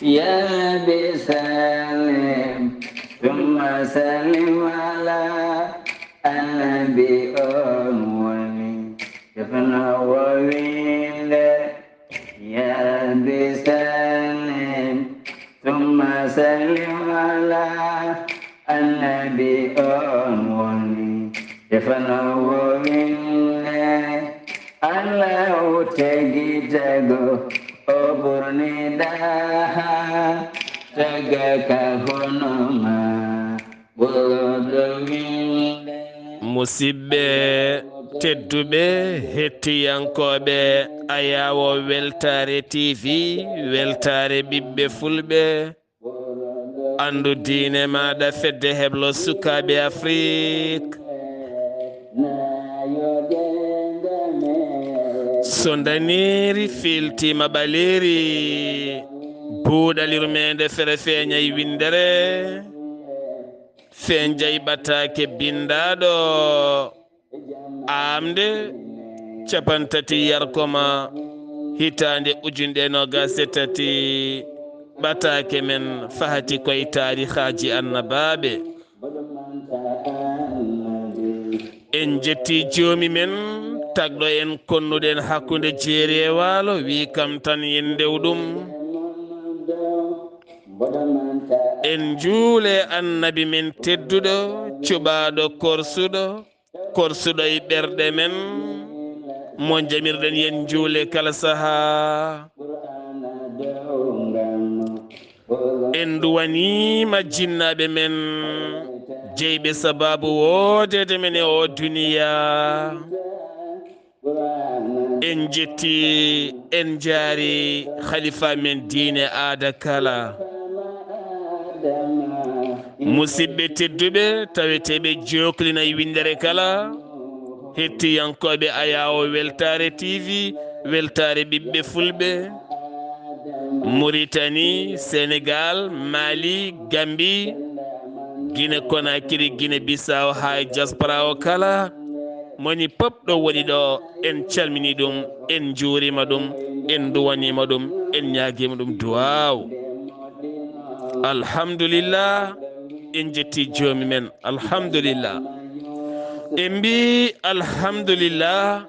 يا بسلم ثم سلم على النبي أموني يفنى وويل يا بسلم ثم سلم على النبي أموني يفنى وويل الله تجيتك oburni daha tagaka honoma bodowinde musidɓe tedduɓe hettiyankoɓe ayawo weltare tv weltare ɓiɓɓe fulɓe andu diine maɗa fedde heblo sukaɓe afrique so daniri filtima ɓaleri buuɗal yurmeende fere feeñay windere feñjay ɓataake bindaɗo aaɓnde capantati yarkoma hitande ujunɗe nogas e tati ɓataake men faati koye tarihaji annabaaɓe en jetti joomi men tagɗo en konnuɗen hakkunde jeeri e waalo wi kam tan yen ndewɗum en juule annabi men tedduɗo cuɓaɗo korsuɗo e ɓerɗe men mo jamirɗen yen juule kala saha en duwanima jinnaɓe men jeyɓe sababu wodede men e o duniya en jetti en jaari khalifa men diine aada kala musidɓe tedduɓe taweteɓe joklina e windere kala hettiyankoɓe ayawo weltare tv weltare ɓiɓɓe fulɓe Mauritanie sénégal mali gambie guine konakiri guine bissaw ha diaspora o kala moni pop ɗo woni ɗo en calmini ɗum en juurima ɗum en duwanima ɗum en ñaguima ɗum duwaw alhamdulillah en jetti joomi men alhamdulillah en mbi alhamdulillah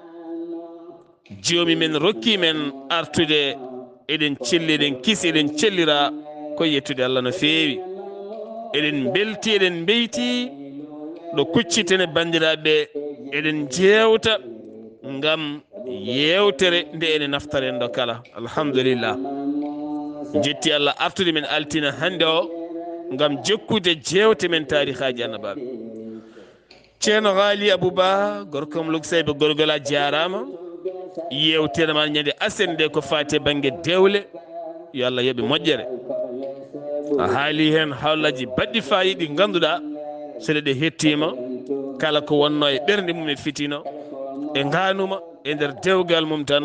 joomi men rokki men artude eɗen celli eɗen kiisi eɗen cellira ko yettude Allah no feewi eɗen belti eɗen beyti ɗo kuccitene bandiraɓe eɗen jewta ngam yewtere nde ene naftaren ɗo kala alhamdulillah jetti Allah artude men altina hande o ngam jokkude jewte men tarihaji annabaɓe ceerno haali abouba gorkom luksayɓe gorgola jarama yewtere ma ñande asen nde ko fati banggue dewle yo Allah yooɓe moƴƴere a haali hen hawlaji baɗɗi fayiɗi ganduɗa seɗe ɗe hettima kala ko wonno e ɓernde mum e fitino e ganuma e nder dewgal mum tan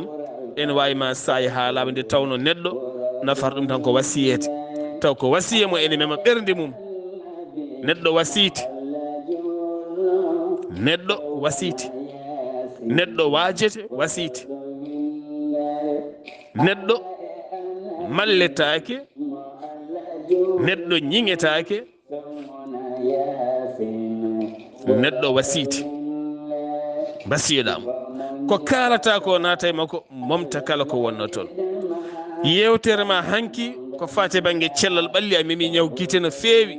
ene wawi ma saayi haalama nde tawno neɗɗo nafata ɗum tan ko wasiyete taw ko wasiya mo ene mema ɓernde mum neɗɗo wasiti neɗɗo wasiti neɗɗo wajete wasiti neɗɗo malletake neɗɗo ñiŋetake neɗɗo wasiti basiyoɗamo ko kalata ko naata e makko momta kala ko wonno toon yewtere ma hanki ko fate banggue cellal ɓalli a memi ñaw guite no feewi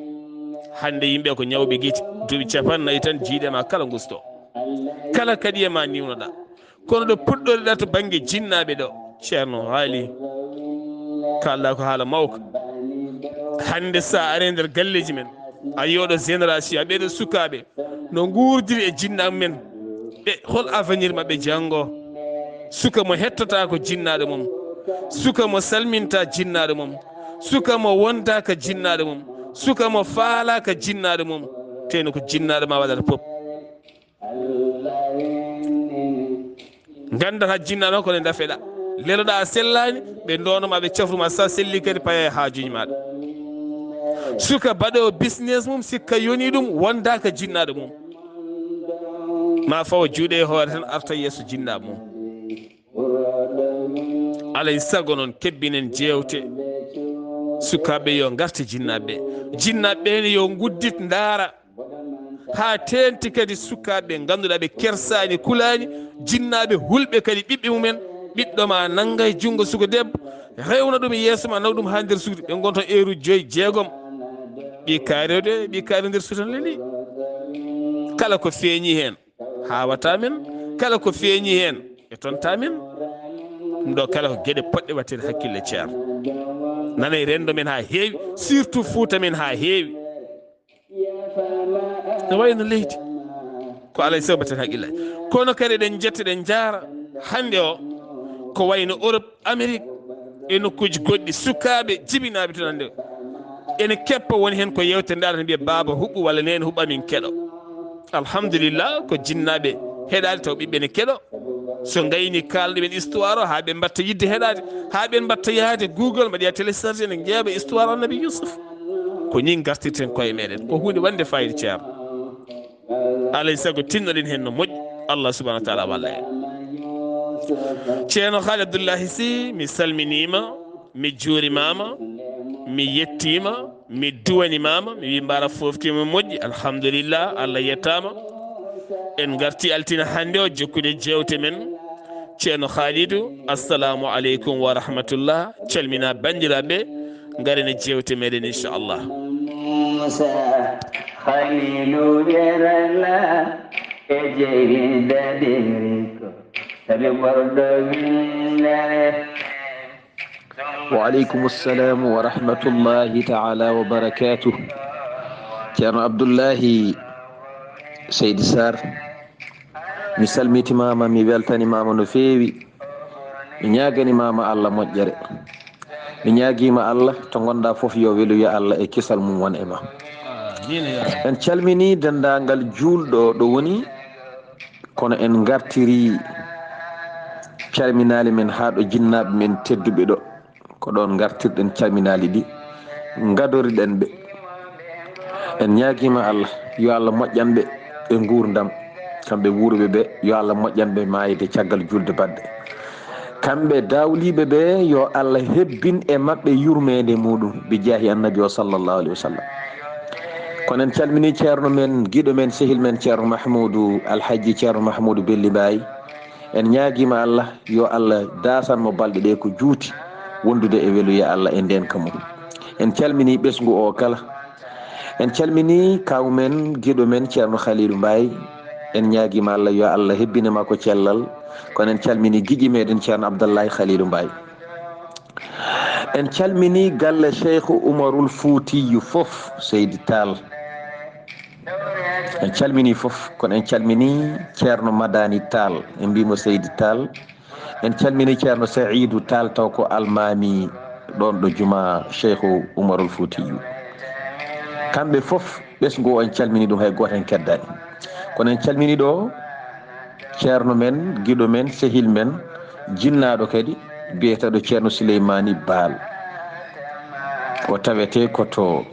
hande yimɓe ko ñawɓe guite duuɓi 40 tan jiiɗema kala gusto kala kadi e ma niwnoɗa kono ɗo puɗɗoreɗa to banggue jinnaɓe ɗo ceerno haali kalɗa ko haala mawka hande sa ari nder galleji men a yoɗo génération a ɓeɗo sukaɓe no gurdiri e jinnaɓe men ɓe hol avenir mabɓe janggo suka mo hettata ko jinnaɗo mum suka mo salminta jinnaɗo mum suka mo wonda ka jinnaɗo mum suka mo faala ka jinnaɗo mum teno ko jinnaɗo ma waɗata pop gandata jinnaɗo ko ne dafeɗa leloɗa a sellani ɓe donoma ɓe cafruma sa selli kadi paya e hajuji maɗa suka baɗo business mum sikka yoni ɗum wonda ka jinnaɗo mum ma fawa juuɗe e hoore tan arta yeeso jinnaɓe mum alay saago noon kebbinen jewte sukaɓe yo garti jinnaɓe ne yo guddit ndaara ha tenti kadi sukaɓe ganduɗa ɓe kersani kulani jinnaɓe hulɓe kadi ɓiɓɓe mumen ɓiɗɗo ma nangga e junggo sugo debbo rewna ɗum yeeso ma naw ɗum ha nder suudu ɓe gonton heure 5 6 ɓi kaarewde ɓi kaari nder suudu tan leeli kala ko feeñi hen hawata men kala ko feeñi hen e tonta men ɗum ɗo kala ko gueɗe poɗɗe wattede hakkille ceerno nana e rendo men ha heewi surtout Fouta men ha heewi ne wayno leydi ko alay sago batten haqqillaji kono kadi eɗen jetta ɗen jaara hande o ko wayno Europe Amérique e nokkuji goɗɗi sukaɓe jibinaɓe ton hande ene keppa woni hen ko yewtere nde tan mbiya baba huɓɓu walla nene huɓɓa min keɗo alhamdulillah ko jinnaɓe heɗade taw ɓiɓɓe ne keɗo so gayni kalɗumen histoire o ha ɓe mbatta yidde heɗade ha ɓe mbatta yaade Google mbaɗiya téléchargé ne jeeɓa histoire annabi Yusuf ko ni gartirten koye meɗen ko hunde wande fayida ceerno alay saago tinnoɗen hen no moƴƴi Allah subahanahu wa taala walla en ceerno haali Abdullahi Sy mi salminima mi juurimama mi yettima mi duwanimama mi wi mbara foftima moƴƴi alhamdulillah Allah yettama en garti altina hande o jokkude jewte men ceerno Khalidou assalamu aleykum wa rahmatullah calmina bandiraɓe garene jewte meɗen inchallah Musa Khalilu yerala e jeyi dadiriko tabi bordo windere وعليكم السلام ورحمة الله تعالى وبركاته كان عبد الله سيد سار mi salmitimama mi weltanimama no feewi mi ñaganimama Allah moƴƴere mi ñaguima Allah to gonɗa foof yo weluya Allah e kisal mum won e ma en calmini dendagal julɗo ɗo woni kono en gartiri calminali men ha ɗo jinnaɓe men tedduɓe ɗo ko ɗon gartirɗen calminali ɗi gadoriɗen ɓe en ñaguima Allah yo Allah moƴƴanɓe e gurdam kamɓe wuuroɓe ɓe yo Allah moƴƴanɓe mayde caggal julde badde kamɓe dawliɓe ɓe yo Allah hebbin e mabɓe yurmede muɗum ɓe jaahi annabi o sallllahu alayhi wa sallam kono en calmini ceerno men guiɗo men sehil men ceerno Mahmoudou alhaji ceerno Mahmoudou Belli Mbaye en ñaguima Allah yo Allah dasanmo balɗe ɗe ko juuti wondude e weluya Allah e ndenka mum en calmini ɓesgu o kala en calmini kawmen guiɗo men ceerno Khalilou Mbaye en ñaguima Allah yo Allah hebbinema ko cellal kono en calmini guiƴi meɗen ceerno Abdullahi Khalilou Mbaye en calmini galle Cheikh Oumarul Foutiyu foof Seydi Tall en calmini foof kono en calmini ceerno Madani Tall en mbimo Seydi Tall en calmini ceerno Saïdou Tall taw ko almami ɗon ɗo juma Cheikh Oumarul Foutiyu kamɓe foof ɓesgu o en calmini ɗum hay goto en keddani kono en calmini ɗo ceerno men guiɗo men sehil men jinnaɗo kadi biyeteɗo ceerno Souleymani Baal o tawete koto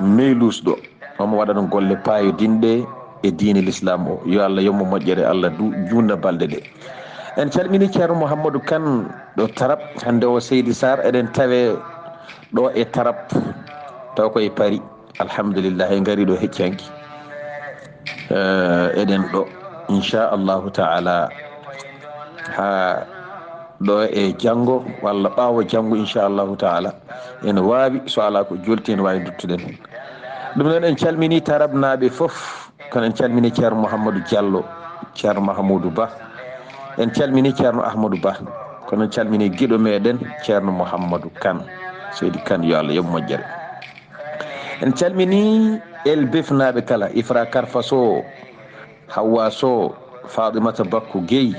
Meylus ɗo omo waɗano golle payodinɗe e diine l'islam o yo Allah yommo moƴƴere Allah junna balɗe ɗe en calmini ceerno Mouhamadou Kane ɗo Tarab hande o Seydi Sar eɗen tawe ɗo e Tarab taw koye Paris alhamdulillah en gari ɗo heccanki eɗen ɗo inchallahu taala ha ɗo e janggo walla ɓawo janggo inchallahu taala ene wawi so ala ko jolti en wawi duttuɗen ɗum noon en calmini Tarab naɓe foof kono en calmini ceerno Mouhamadou Diallo ceerno Mahamoudou Ba en calmini ceerno Ahmadou Ba kono en calmini guiɗo meɗen ceerno Mouhamadou Kane Seydi Kane yo Allah yoɓ moƴƴere en calmini el befnaɓe kala Ifra Karfa Sow Hawa Sow Fatimata Bakku Gueye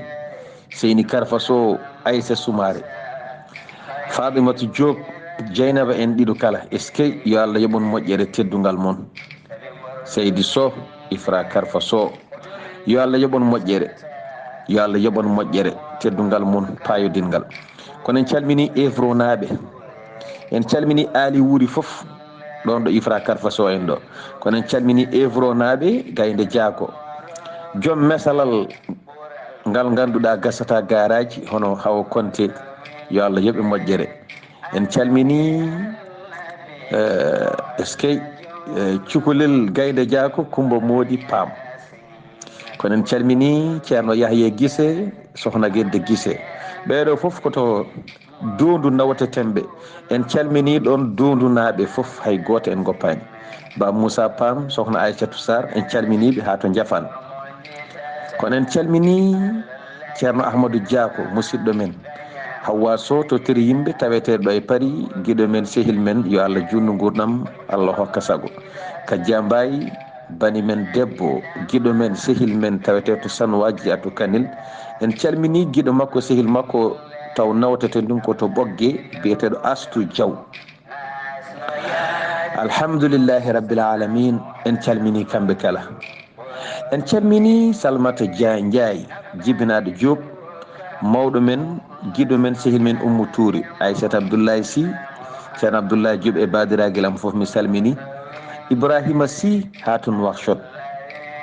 Seyni Karfa Sow Aïssa Soumare Fatimata Diop Dieynaba en ɗiɗo kala est ce que yo Allah yoɓon moƴƴere teddugal moon Seydi Sow Ifra Karfa Sow yo Allah yoɓon moƴƴere yo Allah yoɓon moƴƴere teddugal moon payodingal kono en calmini Evro naɓe en calmini Ali Wuri foof ɗon ɗo Ifra Karfa Sow en ɗo kono en calmini Evro naɓe Gaynde Diago joom mesalal ngal ganduɗa gasata garaji hono Hawa Konté yo Allah yoɓe moƴƴere en calmini eskey cukalel gaynde diako Kumba Moodi Pam kono en calmini ceerno Yahye Guissé sohna Guedde Guissé ɓeɗo foof koto Doondu Nawatetemɓe en calmini ɗon Doondu naaɓe foof hay goto en goppani ba Moussa Pam sohna Aissatou Sarr en calminiɓe ha to Jafan kono en calmini ceerno Ahmadou Diako musidɗo men Hawa Sow to tiri yimɓe taweteɗo ɗo e Paris guiɗo men sehil men yo Allah junnu gurdam Allah hokka sago Kadia Mbaye bani men debbo guiɗo men sehil men tawete to Sanowaji Atou Kanil en calmini guiɗo makko sehil makko taw nawtete ɗum ko to Ɓoggue biyeteɗo Astou Diaw alhamdoulillahi rabbil alamin en calmini kamɓe kala en calmini Salmata Ndiaye jibinaɗo Diop mawɗo men guiɗo men sehil men Oumou Touri Aissata Abdoulaye Sy ceerno Abdoulaye Diop e badiraguel am foof mi salmini Ibrahima Sy ha to Nouakchott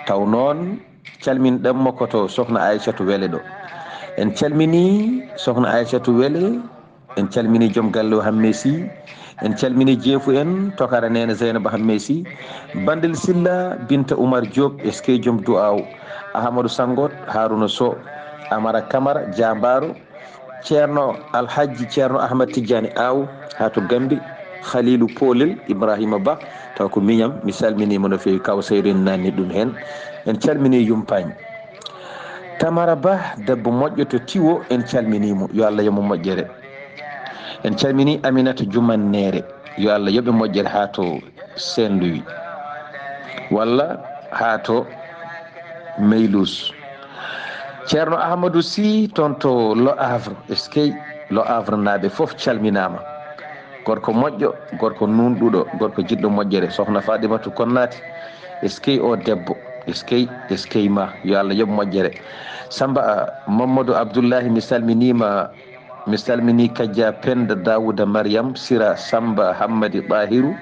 taw noon calminɗammo koto sohna Aissatou Wele ɗo en calmini sohna Aissatou Wele en calmini joom galle o Hamme Sy en calmini jeefu en tokara nene Zeynaba Hamme Sy Bandel Silla Binta Oumar Diop eskey joom du'aw Ahmadou Sangot Harouna Sow Amara Camara Diambaro ceerno Alhaji ceerno Ahmad Tidiane Aw ha to Gambi Khalilou Polel Ibrahima Ba taw ko miñam mi salminima no fewi kaw Seyrin nanni ɗum hen en calmini Yumpagne Tamara Ba debbo moƴƴo to Tiwo en calminimo yo Allah yomo moƴƴere en calmini Aminata Dioumannere yo Allah yoɓe moƴƴere ha to Saint Louis walla ha to Meylous ceerno Ahmadou Sy toon to Le Havre eskey Le Havre naaɓe foof calminama gorko moƴƴo gorko nunɗuɗo gorko jiɗɗo moƴƴere sohna Fadimatu Konnati eskey o debbo eskey ma yo Allah yoɓ moƴƴere Samba Mamadou Abdoullahi mi salmini Kadia Penda Dawouda Mariam Sira Samba Hammadi Bahiru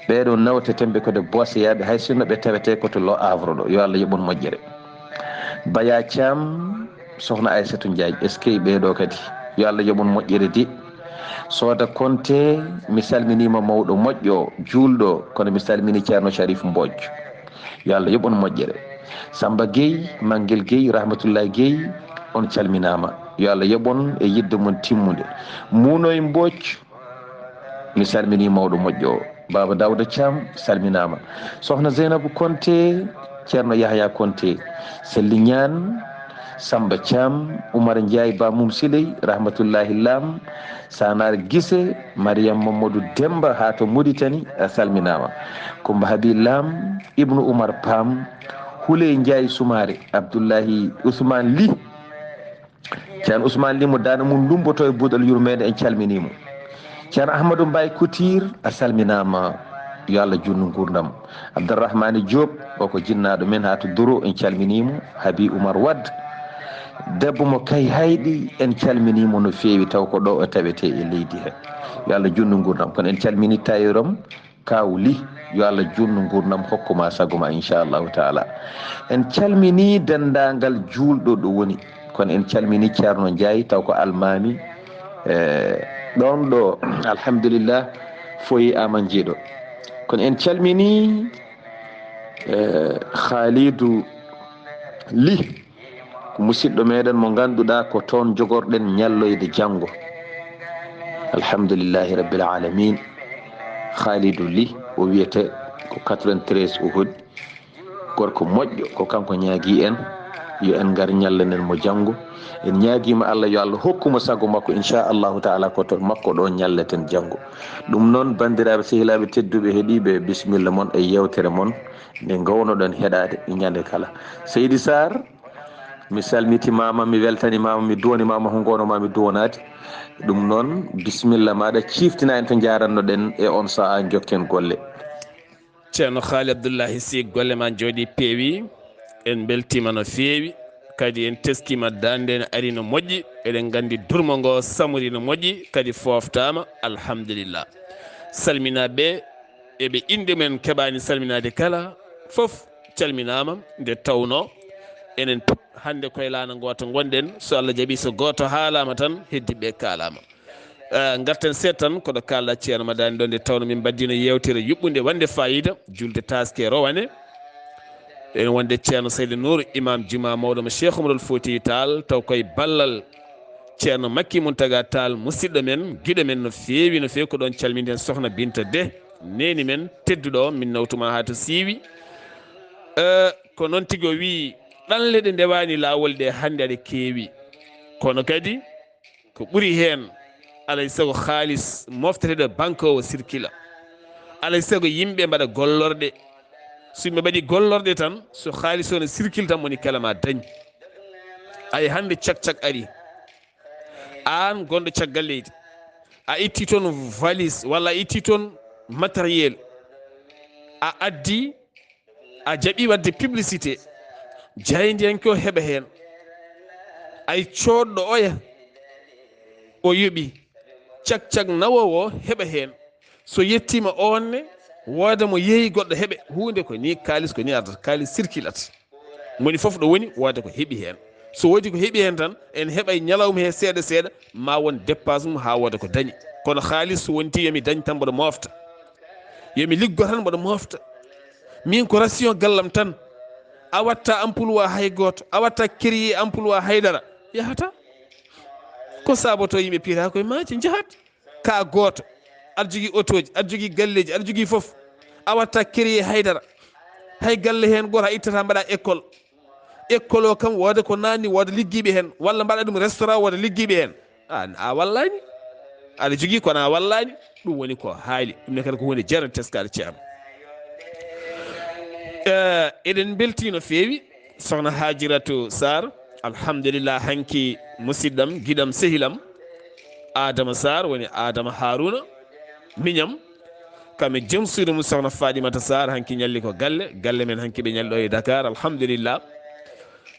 ɓeɗo nawtetemɓe kode boseyaɓe hay sinno ɓe tawete koto Le Havre ɗo yo Allah yoɓon moƴƴere Baya Thiam sohna Aissatou Ndiaye eskey ɓeɗo kadi yo Allah yoɓon moƴƴere di Soda Konté mi salminima mawɗo moƴƴo julɗo kono mi salmini ceerno Sharif Mbodj yo Allah yoɓon moƴƴere Samba Gueye Manguel Gueye Rahmatullahi Gueye on calminama yo Allah yoɓon e yidde mon timmude Munoye Mbodj mi salmini mawɗo moƴƴo o Baba Dawda Thiam salminama sohna Zeynabou Konté ceerno Yahya Konté Selli Niane Samba Thiam Oumar Ndiaye Ba Mum Siley Rahmatullahi Lam Sanar Guissé Mariam Mamadou Demba ha to Mauritanie a salminama Coumba Habi Lam Ibnu Oumar Pam Houley Ndiaye Soumare Abdoullahi Ousmane Ly ceerno Ousmane Ly mo dana mum lumboto e buuɗal yurmeende en calminimo ceerno Ahmadou Mbaye Couture a salminama yo Allah junnu gurdam Abdourahmane Diop o ko jinnaɗo men ha to Doro en calminimo Habi Oumar Wade debbo mo kay hayɗi en calminimo no fewi taw ko ɗo o tawete e leydi he yo Allah junnu gurdam kono en calmini tayirom kawli yo Allah junnu gurdam hokkuma sagoma inchallahu taala en calmini dendagal julɗo ɗo woni kono en calmini ceerno Ndiaye taw ko almami ɗon ɗo alhamdulillah foyi aman jeeɗo kono en calmini Khalidou Ly ko musidɗo meɗen mo ganduɗa ko toon jogorɗen ñalloyde janggo alhamdulillahi rabbil alamin Khalidou Ly o wiyete ko 93 o hoɗi gorko moƴƴo ko kanko ñaagui en yo en gar ñallanen mo janggo en ñaaguima Allah yo Allah hokkuma sago makko inchallahu taala koto makko ɗo ñalleten janggo ɗum noon bandiraɓe sehilaɓe tedduɓe heeɗiɓe bisimilla moon e yewtere moon nde gawnoɗon heɗade ñande kala Seydi Saar mi salmitimama mi weltanimama mi duwanimama ko gonoma mi duwanade ɗum noon bisimilla maɗa ciftina en to jarannoɗen e on saaha jokken golle ceerno Haali Abdoullahi Sy golle ma jooɗi peewi en beltima no feewi kadi en teskima dande ne ari no moƴƴi eɗen gandi durmo ngo samori no moƴƴi kadi foftama alhamdulillah salminaɓe eɓe inde men keɓani salminade kala foof calminama nde tawno enen pop hande koye laana goto gonɗen so Allah jaaɓi so goto haalama tan heddiɓe kalama garten seeɗa tan koɗo kalɗa ceerno madani ɗo nde tawno min baddino yewtere yuɓɓunde wande fayida julde taske rowane en wonde ceerno Seydou Nour imam juma mawɗo mo Cheikh Oumarul Fouti Tall taw koye ballal ceerno Makki Mountaga Tall musidɗo men guiɗo men no fewi ko ɗon calminen sohna Binta De neni men tedduɗo min nawtuma ha to siiwi ko noon tigui o wi ɗanle ɗe ndewani lawol ɗe hande aɗa keewi kono kadi ko ɓuuri hen alay saago haalis mofteteɗo banque o circula alay saago yimɓe mbaɗa gollorɗe so yimɓe mbaɗi gollorɗe tan so haalis o ne circule tan moni kalama dañ ay hande cak ari an gonɗo caggal leydi a itti toon valise walla a itti toon matériel a addi a jaaɓi wadde publicité jaydiyanke o heɓa hen ay coɗɗo oya o yoɓi cak nawowo heɓa hen so yettima onne wooda mo yeeyi goɗɗo heɓe hunde ko ni kalis ko ni ardata kalis circulate moni foof ɗo woni wooda ko heeɓi hen so woodi ko heeɓi hen tan en heɓay ñalawma he seeɗa ma won dépasse mum ha wooda ko dañi kono haalis so wonti yomi dañ tan mboɗo mofta yomi liggo tan mboɗo mofta min ko ration gallam tan a watta emploi hay goto a watta créer emploi haydara yahata ko saboto yimɓe piita koye maaji jahat ka goto aɗa jogui auto ji aɗa jogui galleji aɗa jogui foof a watta créer haydara hay galle hen goto a ittata mbaɗa école o kam wooda ko nanni wooda liggiɓe hen walla mbaɗa ɗum restaurant wooda liggiɓe hen a wallani aɗa jogui kono a wallani ɗum woni ko haali ɗum ne kadi ko hunde jarani teskade ceerno eɗen belti no fewi sohna Hajiratu Saar alhamdulillah hanki musidɗam guiɗam sehilam Adama Saar woni Adama Haruna miñam kame joom suudu mum sohna Fadimata Saar hanki ñalli ko galle men hanki ɓe ñalli ɗo e Dakar alhamdulillah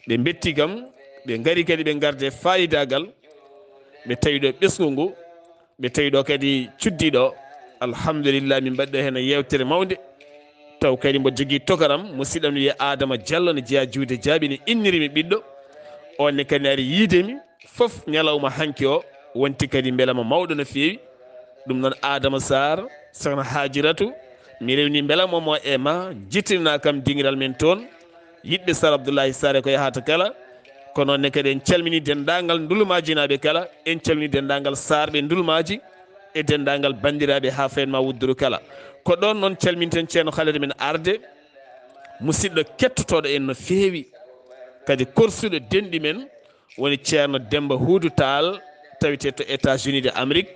ɓe betti kam ɓe gari kadi ɓe garde fayidagal ɓe tawi ɗo ɓesgu ngu ɓe tawi ɗo kadi cuddiɗo alhamdulillah min mbaɗɗo hen yewtere mawde taw kadi mbo jogui tokaram musidɗam ne wiye Adama Diallo ne jeeya juude jaaɓi ne innirimi ɓiɗɗo onne kadi ari yiidemi foof ñalawma hanki o wonti kadi beelama mawɗo no fewi ɗum noon Adama Sarr sohna Hajiratu mi rewni beelamomo e ma jittinana kam dingiral men toon yiɗɓe Sar Abdullahi Saar ko yahata kala kono nonne kadi en calmini dendagal ndulmaji naɓe kala en calmini dendagal sarɓe ndulmaji e dendagal bandiraɓe ha fayenma wudduru kala ko ɗon noon calminten ceerno haalede men arde musidɗo kettotoɗo en no fewi kadi korsuɗo denɗi men woni ceerno Demba Huudu Taal tawite to États-Unis de Amérique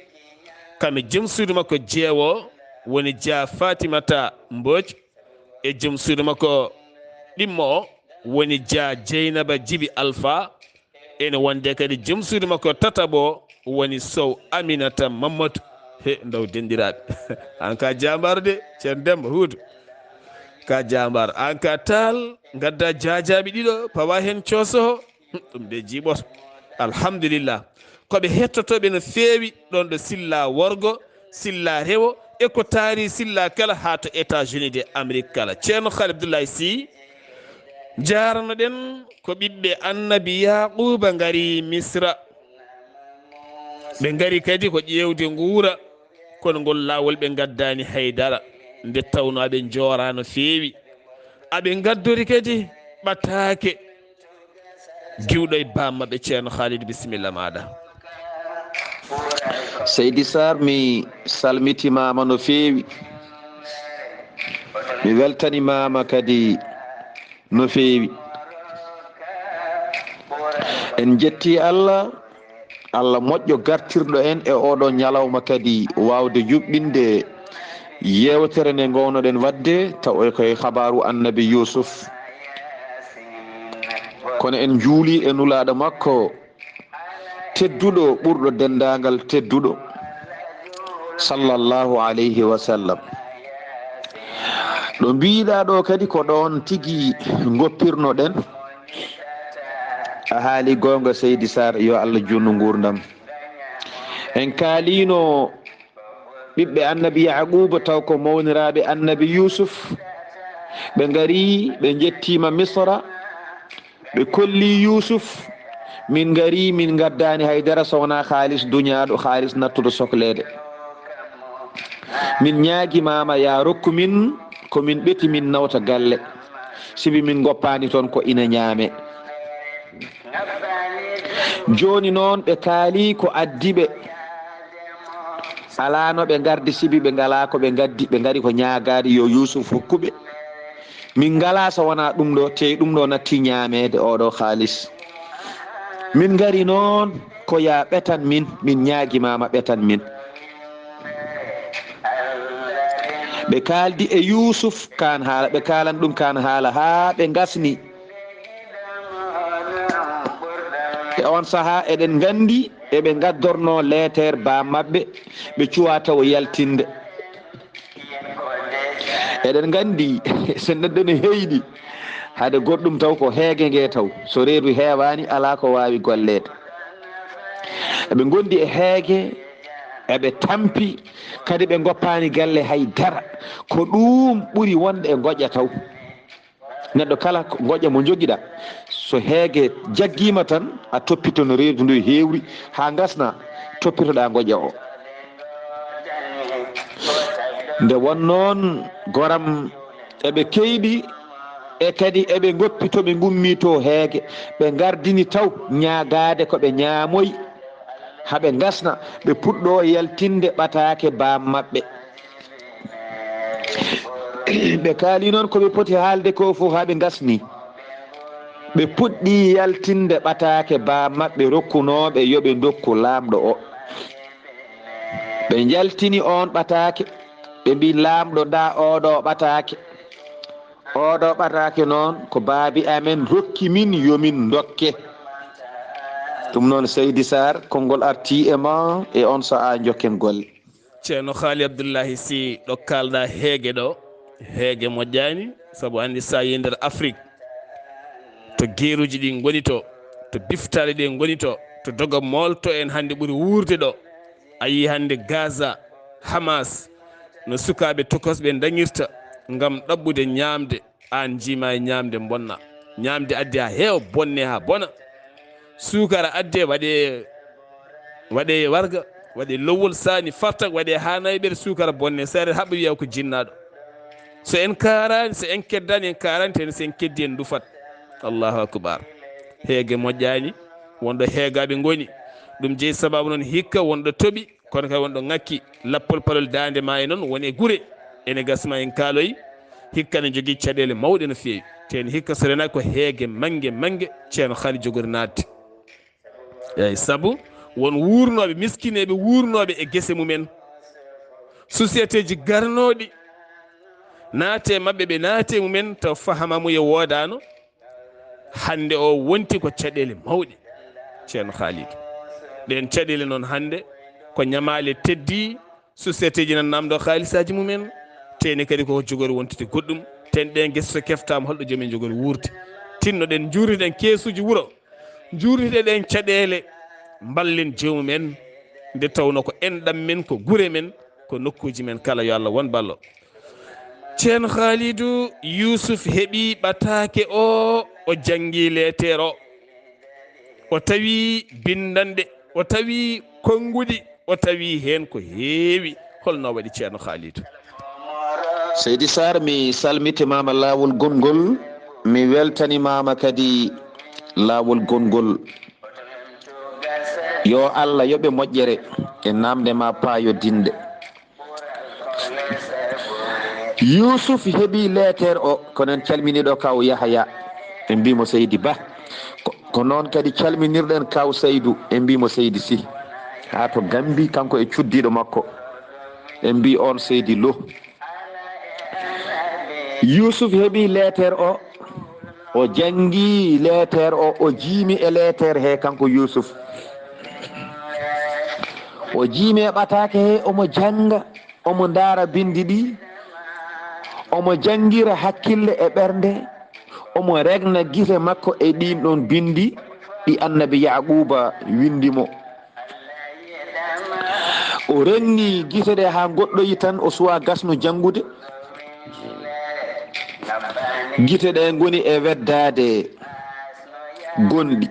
kamɓe joom suudu makko jeewo woni Dia Fatimata Mbodj e joom suudu makko ɗimmo o woni Dia Dieynaba Djibi Alpha ene wonde kadi joom suudu makko tatabo woni Sow Aminata Mamadou he ndaw denɗiraɓe an ka jambar de ceerno Demba Huudu ka jambar an ka Taal gadda jajaɓe ɗiɗo pawa hen coosoho ɗum de jiiɓoto alhamdulillah koɓe hettotoɓe no fewi ɗon ɗo Silla Worgo Silla Rewo e ko taari Silla kala ha to États-Unis de Amérique kala ceerno Khalid Abdoulaye Sy jarano ɗen ko ɓiɓɓe annabi Yaquba gari Misra ɓe gari kadi ko ƴewde guura kono ngol lawol ɓe gaddani haydara nde tawno aɓe joora no fewi aɓe gaddori kadi ɓataake giwɗo e bammaɓe ceerno Khalid bisimilla maɗa. Seydi Sarr mi salmitimama no fewi mi weltanimama kadi no fewi en jetti Allah moƴƴo gartirɗo en e oɗo ñalawma kadi wawde juɓɓinde yewtere nde gownoɗen wadde taw koye habaru annabi Yusuf kono en juuli e nulaɗo makko tedduɗo ɓurɗo dendagal tedduɗo sallallahu alayhi wa sallam ɗo mbiɗa ɗo kadi ko ɗon tigui goppirnoɗen a haali gonga Seydi Sarr yo Allah junnu gurdam en kaalino ɓiɓɓe annabi Yaquba taw ko mawniraɓe annabi Yusuf ɓe gari ɓe jettima Misra ɓe kolli Yusuf min gari min gaddani haydara sowona haalis duñaɗo haalis nattuɗo sohlede min ñaguimama ya rokku min komin ɓeti min nawta galle sibi min goppani toon ko ina ñaame joni noon ɓe kaali ko addiɓe alano ɓe gardi sibi ɓe ngala ko ɓe gaddi ɓe gari ko ñagade yo Yusuf hokkuɓe min ngala so wona ɗum ɗo te ɗum ɗo natti ñamede oɗo haalis min gari noon ko ya ɓetan min min ñaguimama ɓetan min ɓe kaldi e Yusuf kan haala ɓe kalan ɗum kan haala ha ɓe gasni e on saaha eɗen gandi eɓe gaddorno lettere ba mabɓe ɓe cuwa taw yaltinde eɗen gandi so neɗɗo ne heyɗi hade goɗɗum taw ko heege nge taw so reedu heewani ala ko wawi gollede eɓe gondi e heege eɓe tampi kadi ɓe goppani galle haydara ko ɗum ɓuuri wonde e goƴa taw neɗɗo kala goƴa mo joguiɗa so heege jaggima tan a toppito no reedu ndu hewri ha gasna toppitoɗa goƴa o nde won noon goram eɓe keyɗi e kadi eɓe goppi to ɓe gummi to heege ɓe gardini taw ñagade koɓe ñamoyi haɓe gasna ɓe puɗɗo yaltinde ɓatake bam maɓɓe ɓe kaali noon koɓe poti haalde ko fof haɓe gasni ɓe puɗɗi yaltinde ɓatake bam maɓɓe rokkunoɓe yoɓe dokku lamɗo o ɓe jaltini on ɓatake ɓe mbi lamɗo da oɗo ɓatake noon ko baabi amen rokki min yomin dokke ɗum noon Seydi Saar konngol arti e ma e on saaha jokken golle ceerno haali Abdullahi Sy ɗo kalɗa heege ɗo heege moƴƴani saabu andi sa yi nder Afrique to gueruji ɗi goni to biftali ɗi goni to doga molto en hande ɓuuri wurde ɗo a yi hande Gaza Hamas no sukaɓe tokosɓe dañirta gam ɗaɓɓude ñamde an jima e ñamde bonna ñamde addi ha heewa bonne ha bona sukara adde waɗe warga waɗe lowol sani fartak waɗe ha nayɓere sukara bonne sare haɓa wiya ko jinnaɗo so en karani so en keddani en karani ten so en keddi en dufat Allahu akbar heege moƴƴani wonɗo heegaɓe goni ɗum jeeyi sababu noon hikka wonɗo tooɓi kono kay wonɗo ngakki lappol palol dande ma e noon woni e guure ene gasma en kaaloyi hikka ne jogui caɗele mawɗe no fewi ten hikka so renaki ko heege manggue ceerno haali jogori nadde eyyi saabu won wurnoɓe miskineɓe wurnoɓe e guese mumen société ji garnoɗi naate mabɓe ɓe naate mumen taw fahamamuye wodano hande o wonti ko caɗele mawɗe ceerno haalide ɗen caɗele noon hande ko ñamale teddi société ji nan namdo haalisaji mumen teni kadi koko jogori wontude goɗɗum ten ɗen guese so keftama holɗo joomen jogori wurde tinnoɗen jurniɗen keesuji wuuro jurniɗe ɗen caɗele ballen jewmumen nde tawno ko enɗam men ko guure men ko nokkuji men kala yo Allah won ballo ceerno Khalidou Yusuf heeɓi ɓatake o jangi lettere o tawi bindande o tawi konngudi o tawi hen ko heewi holno waɗi ceerno Khalidou Seydi Saar mi salmitimama lawol gongol mi weltanimama kadi lawol gongol yo Allah yoɓe moƴƴere e namde ma paayo dinde Yusuf heeɓi lettere o konen calminiɗo kaw Yahaya ɓe mbimo Seydi Ba ko noon kadi calminirɗen kaw Seydou ɓe mbimo Seydi Sy ha to Gambi kanko e cuddiɗo makko ɓe mbi on Seydi Lo Yusuf heeɓi lettere o jangi lettere o jiimi e lettere he kanko Yusuf o jiimi e ɓatake he omo janga omo daara bindi ɗi omo jangira hakkille e ɓernde omo regna gite makko e ɗin ɗon bindi ɗi annabi Yaquba windimo o renni gite ɗe ha goɗɗoyi tan o suwa gasno jangude gite ɗe goni e weddade gonɗi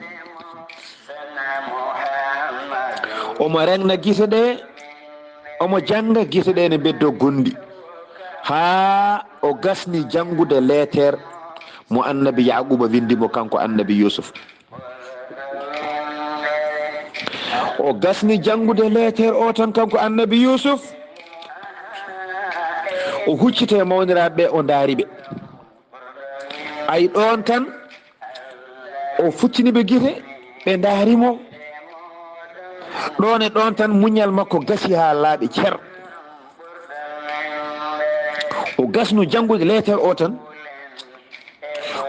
omo rengna gise ɗe omo janga gise ɗe ne beddo gondi ha o gasni jangude lettere mo annabi yaquba windimo kanko annabi yusuf. o gasni jangude lettere o tan kanko annabi yusuf o huccite mawniraɓe o daariɓe ay ɗon tan o futtiniɓe guite ɓe daarimo ɗon e ɗon tan muñal makko gasi ha laaɓi cer o gasno jangude lettere o tan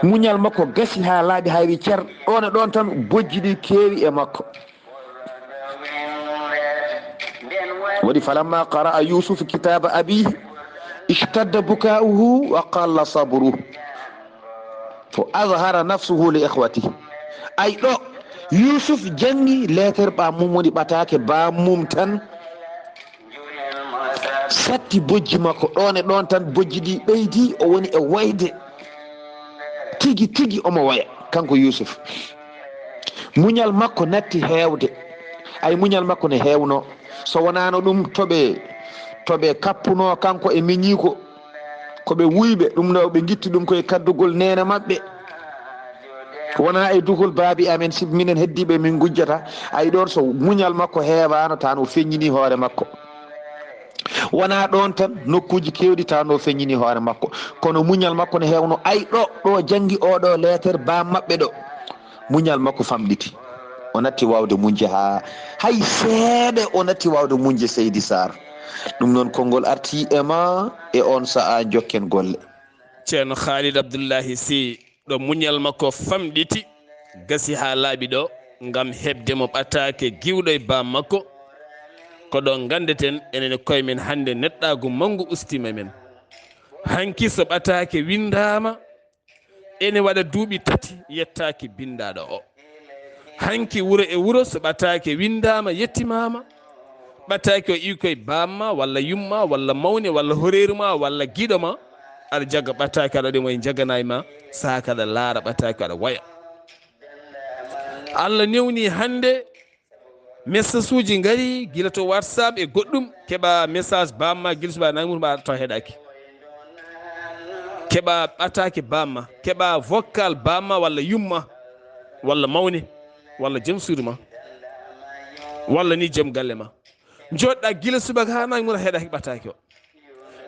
muñal makko gasi ha laaɓi hayri cer ɗon e ɗon tan bojji ɗi keewi e makko waɗi falamma qara'a yusuf kitaba abihi ishtadda bukauhu wa qalla sabruhu to azhara nafsuhu li ikhwatihi ay ɗo yusuf jangi lettere ɓa mum woni ɓatake ba mum tan satti bojji makko ɗon e ɗon tan bojji ɗi ɓeydi o woni e wayde tigi tigi omo waya kanko yusuf muñal makko natti heewde ay muñal makko ne heewno so wonano ɗum toɓe kappuno kanko e miñiko koɓe wuyɓe ɗum no ɓe guitti ɗum koye kaddugol nene mabɓe wona e dugol baabi amen si minen heddiɓe min gujjata ay ɗon so muñal makko heewano tan o feññini hoore makko wona ɗon tan nokkuji kewɗi tan o feññini hoore makko kono muñal makko ne heewno ay ɗo jangi oɗo lettere ba mabɓe ɗo muñal makko famɗiti o natti wawde muñje ha hay seeɗa o natti wawde muñje Seydi Saar ɗum noon konngol arti e ma e on sa'a jokken golle. ceerno Khalid Abdullahi Sy ɗo muñal makko famɗiti gasi ha laaɓi ɗo ngam hebde mo ɓatake giwɗo e bam makko ko ɗo gandeten enen koye men hande neɗɗagu mangu ustima men hanki so ɓatake windama ene waɗa duuɓi 3 yettaki bindaɗo o hanki wuro e wuro so ɓatake windama yettimama ɓatake o iwi koye bamma walla yumma walla mawne walla horeruma walla guiɗoma aɗa jagga ɓatake aɗa ɗum e jaganayi ma saka aɗa laara ɓatake aɗa waya Allah newni hande message uji gari guila to WhatsApp e goɗɗum keɓa message bamma guila suba namuma taw heɗaki keɓa ɓatake bamma keɓa vocal bamma walla yumma walla mawne walla joom suudu ma walla ni joom galle ma joɗɗa guila subaka ha namuma heɗaki ɓatake o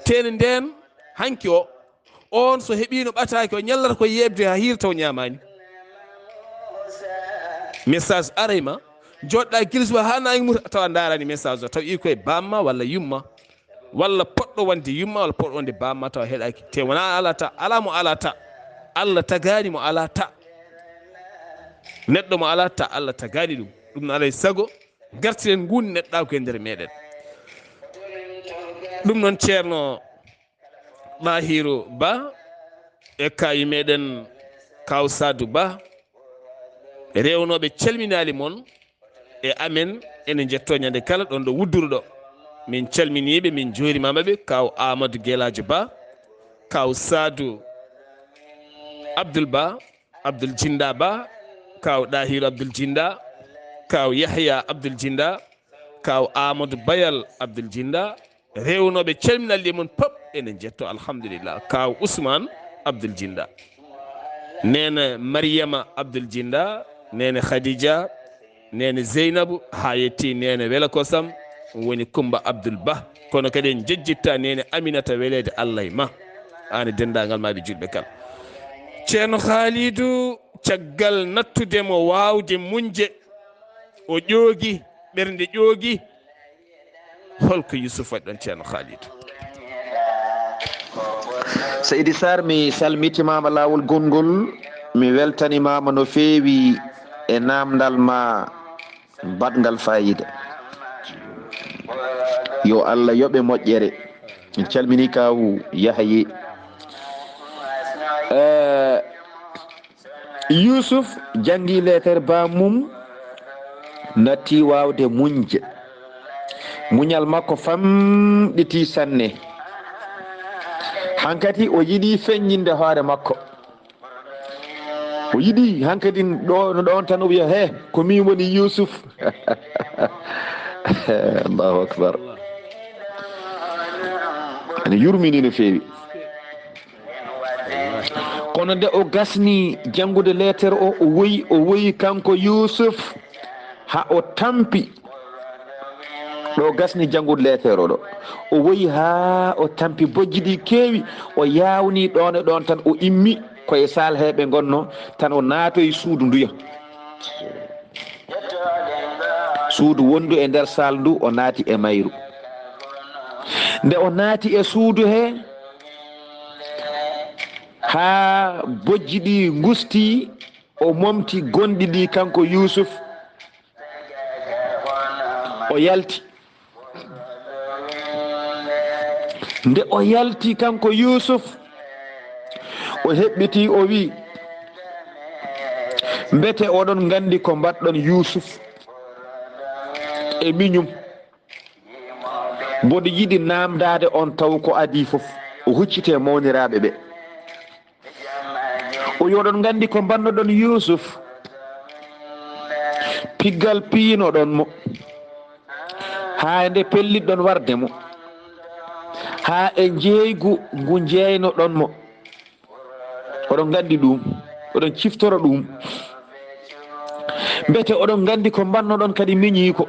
tene nden hanki o on so heeɓino ɓatake o ñallata ko yebde ha hiira taw ñamani message arayma joɗɗa guila ha nangi tawa darani message o taw i koye bamma walla yumma walla poɗɗo wonde yumma walla poɗɗo wonde bamma tawa heɗaki te wona alata ala mo alata Allah tagani mo alata neɗɗo mo alata Allah tagani ɗum ɗum no alay sago gartiren gundi neɗɗa ko e nder meɗen ɗum noon ceerno Ɗahiru Ba e kayi meɗen kaw Sadou Ba rewnoɓe calminali moon e amen ene jetto ñande kala ɗon ɗo wudduru ɗo min calminiɓe min jorimamaɓe kaw Amadou Gueladio Ba kaw Sadou Abdoul Ba Abdoul Djinda Ba kaw Ɗahiru Abdoul Djinda kaw Yahya Abdoul Djinda kaw Amadou Bayal Abdoul Djinda rewnoɓe calminalɗi moon pop enen jetto alhamdulillah kaw Ousmane Abdoul Djinda nene Mariama Abdoul Djinda nene Khadija nene Zeynabou ha yetti nene Wela Kosam woni Kumba Abdoul Ba kono kadi en jejjitta nene Aminata welede Allah ma ane dendagal maɓe julɓe kala ceerno Khalidou caggal nattudemo wawde muñje o ƴoogi ɓernde ƴoogi holko Youssouf waɗi ɗon ceerno Khalidou. Seydi Saar mi salmitimama lawol gongol mi weltanimama no feewi e namdal ma badgal fayida yo Allah yoɓe moƴƴere min calmini kaw Yahye Youssouf jangi lettere ba mum natti wawde muñje muñal makko famɗiti sanne hankati o yiɗi feññinde hoore makko o yiɗi hankadi ɗo no ɗon tan o wiya he ko min woni Youssouf allahu akbar ene yurmini no feewi kono nde o gasni janngude lettere o o woyi kanko Yusuf ha o tampi ɗo gasni janngude lettere o ɗo o woyi ha o tampi bojji ɗi keewi o yawni ɗon e ɗon tan o immi koye sal heɓe gonno tan o naatoye suudu nduya suudu wondu e nder sal ndu o naati e mayru nde o naati e suudu he ha bojji ɗi gusti o momti gonɗi ɗi kanko Yusuf o yalti nde o yalti kanko Yusuf o heɓɓiti o wi mbete oɗon gandi ko mbaɗɗon Yusuf e miñum mboɗo yiɗi namdade on taw ko adi fof o huccite mawniraɓe ɓe o yoɗon gandi ko mbannoɗon Yusuf piggal piinoɗon mo ha nde pelliɗɗon warde mo ha e jeeygu ngu jeynoɗon mo oɗon gandi ɗum oɗon ciftoro ɗum mbete oɗon gandi ko mbannoɗon kadi miñi ko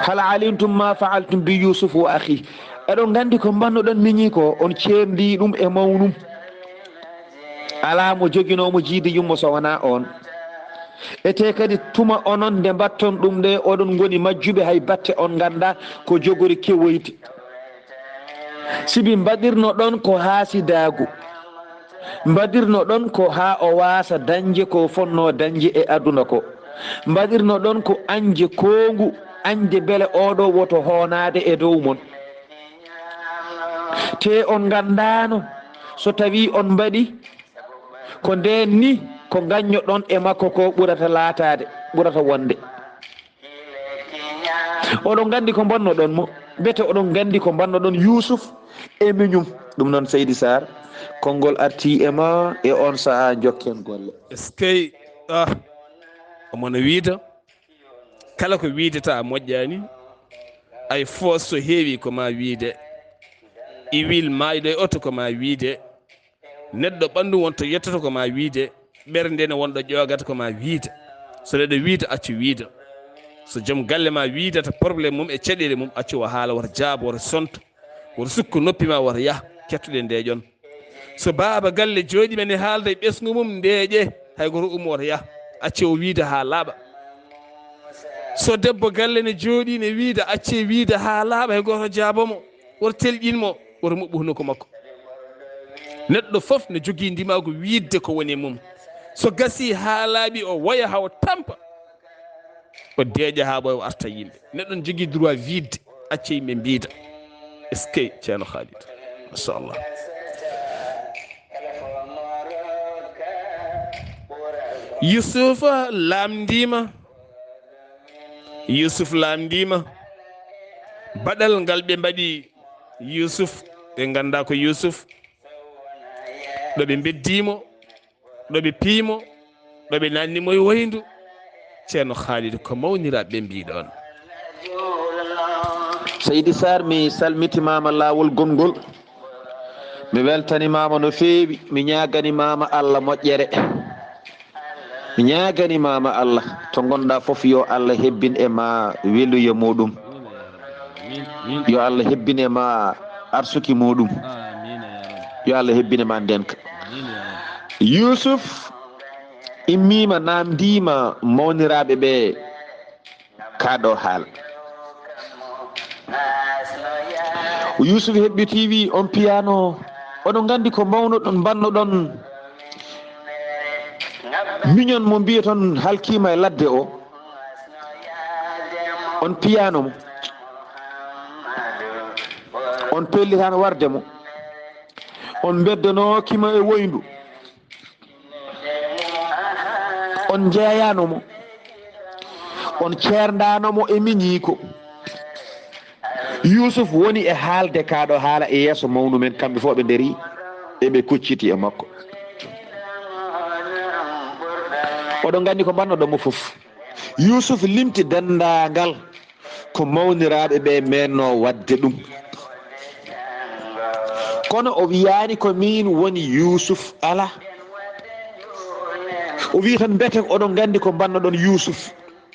hal alimtum ma faaltum bi Yusuf wa akhi eɗon gandi ko mbannoɗon miñi ko on ceerdi ɗum e mawnum ala mo joginomo jiide yummo so wona on ete kadi tuma onon nde mbatton ɗum nde oɗon goni majjuɓe hay batte on ganda ko jogori kewoyte sibi mbaɗirno ɗon ko haasidagu mbaɗirno ɗon ko ha o wasa dañde ko fonno dañde e aduna ko mbaɗirno ɗon ko anje kongu anje beele oɗo woto honade e dow mon te on gandano so tawi on mbaɗi ko nden ni ko gaññoɗon e makko ko ɓurata laatade ɓurata wonde oɗon gandi ko mbannoɗon mo bete oɗon gandi ko mbannoɗon Yusuf e miñum ɗum noon Seydi Saar konngol arti e ma e on saaha jokken golle est-ce que omono wiida kala ko wiidata moƴƴani ay foos so heewi ko ma wiide i wil mayɗo e oto ko ma wiide neɗɗo ɓanndu wonto yettoto ko ma wiide ɓernde ne wonɗo ƴoogata ko ma wiide so neɗɗo wiida accu wiida so joom galle ma wiidata probléme mum e caɗele mum accu o haala woto jaabo woto sonto woto sukku noppi ma woto yah kettuɗe ndeeƴon so baaba galle jooɗi men e haalda e ɓesgu mum ndeeƴe hay goto ummo woto yah acce o wiida ha laaɓa so debbo galle ne jooɗi ne wiida acce wiida ha laaɓa hay goto jaabomo woto telƴinmo woto moɓɓu hunnuko makko neɗɗo fof ne jogii ndimago wiidde ko woni mum so gasi ha laaɓi o woya haw tampa o deeƴa ha ɓoya o arta yimɓe neɗɗo ne jogii droit wiidde acce yimɓe mbiida est ce que ceerno Khalid machallah Yusufa laamdima Yusuf laamdima baɗal ngal ɓe mbaɗi Yusuf ɓe ganda ko Yusuf ɗo ɓe beddimo ɗo ɓe piimo ɗo ɓe nannimo e woyndu ceerno Khalid ko mawniraɓe ɓe mbiɗon Seydi Saar mi salmitimama laawol gongol mi weltanimama no feewi mi ñaganimama Allah moƴƴere mi ñaganimama Allah to gonɗa foof yo Allah hebbin e ma weluye muɗum yo Allah hebbin e ma arsuki muɗum yo Allah hebbin e ma ndenka Yusuf immima namdima mawniraɓe ɓe kaɗo haala Yusuf heɓɓiti wi on piyano oɗon gandi ko mawnoɗon mbannoɗon miñon mo mbiya toon halkima e ladde o on piyano mo on pellitano warde mo on beddanokima e woyndu on jeeyanomo on ceerdanomo e miñiko Yusuf woni e haalde kaɗo haala e yeeso mawnumen kamɓe fof ɓe nderi eɓe kocciti e makko oɗon gandi ko mbannoɗon mo foof yusuf limti dendagal ko mawniraɓe ɓe menno wadde ɗum kono o wiyani ko min woni yusuf ala o wi tan mbete oɗon gandi ko bannoɗon yusuf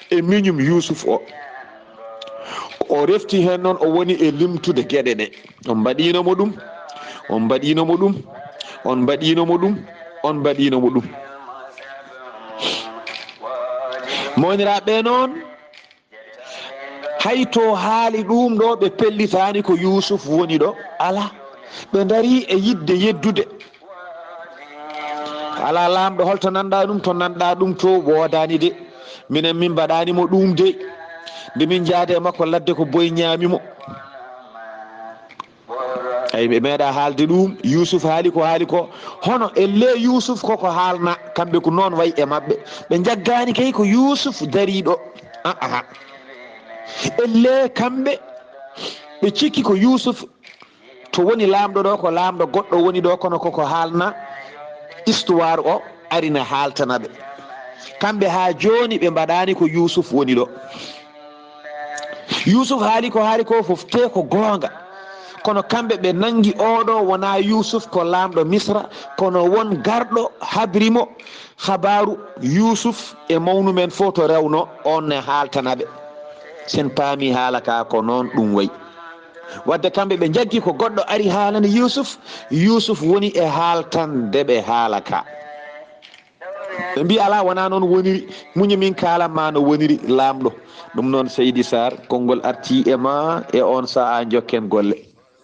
e miñum yusuf o refti hen noon o woni e limtude gueɗe ɗe on mbaɗinomo ɗum on mbaɗinomo ɗum on mbaɗinomo ɗum on mbaɗinomo ɗum mawniraɓe noon hayto haali ɗum ɗo ɓe pellitani ko yusuf woni ɗo ala ɓe dari e yidde yeddude ala lamɗo holto nanɗa ɗum to nanɗa ɗum to wodani de minen min mbaɗanimo ɗum de nde min jaade e makko ladde ko boy ñamimo eyi ɓe meeɗa haalde ɗum yusuf haali ko hono elle yusuf koko haalna kamɓe ko noon wayi e mabɓe ɓe jaggani kay ko yusuf dariɗo aa elle kamɓe ɓe cikki ko yusuf to woni lamɗo ɗo ko lamɗo goɗɗo woni ɗo kono koko haalna histoire o arina haaltanaɓe kamɓe ha joni ɓe mbaɗani ko yusuf woni ɗo yusuf haali ko fof te ko goonga kono kamɓe ɓe nangi oɗo wona yusuf ko lamɗo misra kono won garɗo habrimo habaru yusuf e mawnumen fo to rewno on ne haaltanaɓe sen paami haala ka ko noon ɗum wayi wadde kamɓe ɓe jaggi ko goɗɗo ari haalana yusuf woni e haaltande ɓe haala ka ɓe mbi ala wona noon woniri muñi min kalanma no woniri lamɗo ɗum noon Seydi Saar konngol arti e ma e on saha jokken golle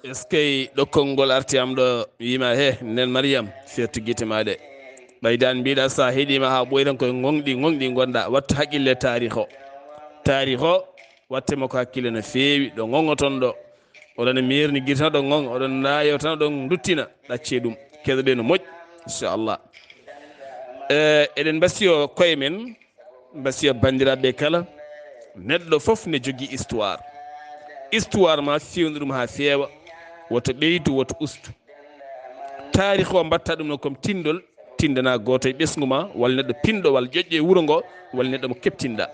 est ce que ɗo konngol arti am ɗo wima he nden Mariame firti guite ma ɗe ɓaydani mbiɗa sa heeɗima ha ɓoyren koye gonɗi gonɗa wattu haqqille tarih o wattemo ko hakkille no feewi ɗo gongoton ɗo oɗon mirni guite tan ɗo gonga oɗon nayo tan ɗon duttina ɗacce ɗum keɗoɗe no moƴƴi inchallah eɗen mbasiyo koye men mbasiyo bandiraɓe kala neɗɗo foof ne jogui histoire ma fewni ɗum ha feewa woto ɓeydu woto ustu tarih o mbatta ɗum no comme tindol tindana goto e ɓesgu ma walla neɗɗo pinɗo walla ƴoƴƴo e wuuro ngo walla neɗɗo mo keptinɗa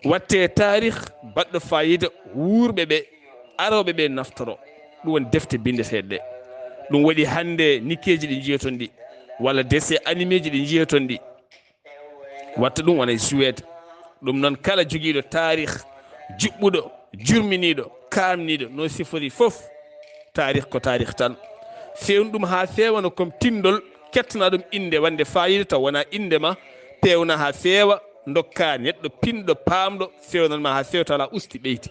watte tarih baɗɗo fayida wuurɓe ɓe aroɓe ɓe naftoro ɗum woni defte bindeteɗe ɗe ɗum waɗi hande nikkeji ɗi jiyaton ɗi walla dessin animé ji ɗi jiyaton ɗi watta ɗum wona suwede ɗum noon kala joguiɗo tarih juɓɓuɗo jurminiɗo kamniɗo no sifori foof tarih ko tarih tan fewni ɗum ha fewano comme tindol kettana ɗum inde wande fayida taw wona indema pewna ha feewa dokka neɗɗo pinɗo pamɗo fewnanma ha fewa tawala usti ɓeyti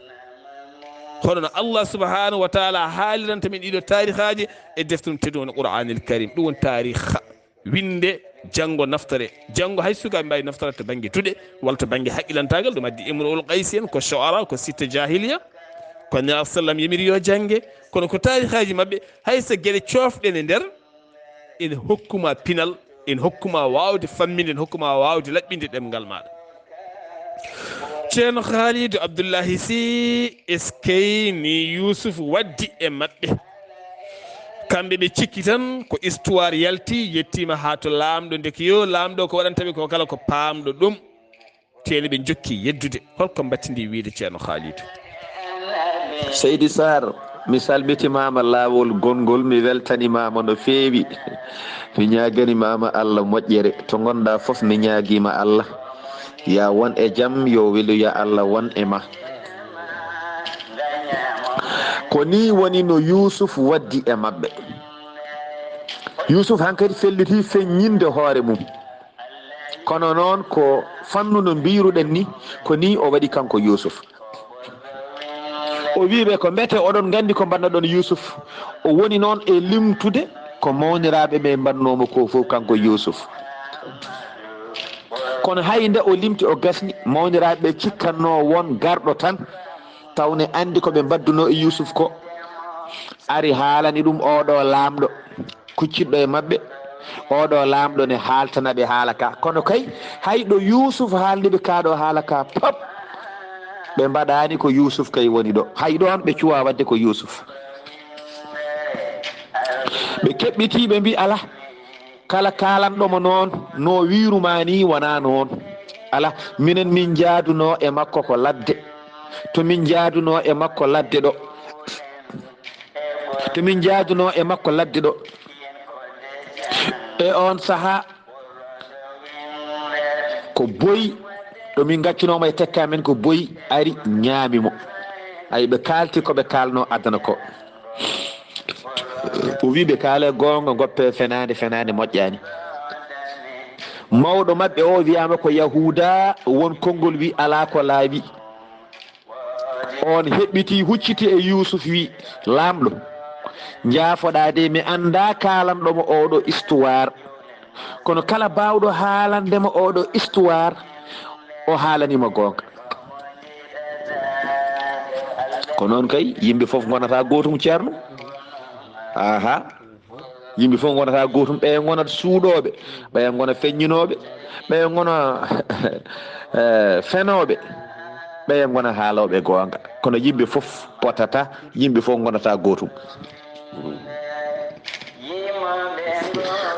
hono no Allah subhanahu wa taala haaliranta min ɗiɗo tarihaji e deftere teddu woni qur'anil karim ɗum woni tariha winde janggo naftore janggo hay sukaɓe mbawi naftore to banggue tuɗe walla to banggue haqqilantagal ɗum addi imrul qaysi en ko shuara ko sitta jahiliya ko nabi sallam yimiri yo jangge kono ko tarihaji mabɓe hayso gueɗe cofɗen e nder ene hokkuma pinal ene hokkuma wawde famminde ene hokkuma wawde laɓɓinde ɗemgal maɗa ceerno Khalidou Abdullahi Sy est ce que ni Yousuf waddi e mabɓe kamɓe ɓe cikki tan ko histoire yalti yettima ha to lamɗo ndeki yo lamɗo ko waɗantaɓe ko kala ko pamɗo ɗum teni ɓe jokki yeddude holko battidi wiide ceerno Khalidou Seydi Saar mi salmitimama laawol gongol mi weltanimama no feewi mi ñaganimama Allah moƴƴere to gonɗa foof mi ñaguima Allah ya won e jaam yo weluya Allah won e ma ko ni woni no Yousuf waddi e mabɓe Yousuf hankkadi felliti feññinde hoore mum kono noon ko fannu no mbiruɗen ni ko ni o waɗi kanko Yousuf o wiɓe ko mbete oɗon gandi ko mbannoɗon Yousuf o woni noon e limtude ko mawniraɓe ɓe mbannomo ko fof kanko Yousuf kono hay nde o limti o gasni mawniraɓe ɓe cikkanno won garɗo tan tawne andi koɓe mbadduno e Yousuf ko ari haalani ɗum oɗo lamɗo kucciɗɗo e mabɓe oɗo lamɗo ne haaltanaɓe haala ka kono kay hayɗo Yousuf haalniɓe kaɗo haala ka pop ɓe mbaɗani ko Yousuf kay woni ɗo hay ɗon ɓe cuwa wadde ko Yousuf ɓe keɓɓiti ɓe mbi ala kala kalanɗomo noon no wiruma ni wona noon ala minen min jaaduno e makko ko ladde to min jaaduno e makko ladde ɗo to min jaaduno e makko ladde ɗo e on saaha ko boyi ɗo min gaccunomo e tekka men ko boyi ari ñaamimo ay ɓe kalti koɓe kalno adana ko o wi ɓe kaale gonga goppe fenade moƴƴani mawɗo mabɓe o wiyama ko yahuda won konngol wi ala ko laaɓi on heɓɓiti hucciti e yusuf wi lamɗo jaafoɗade mi anda kalanɗomo oɗo histoire kono kala bawɗo haalandema oɗo histoire o haalanima gonga ko noon kay yimɓe foof gonata gotum ceerno aha yimɓe fof gonata gotum ɓe gonat suuɗoɓe ɓe gona feññinoɓe ɓe gona fenoɓe ɓe gona haaloɓe gonga kono yimɓe fof potata yimɓe fof gonata gotum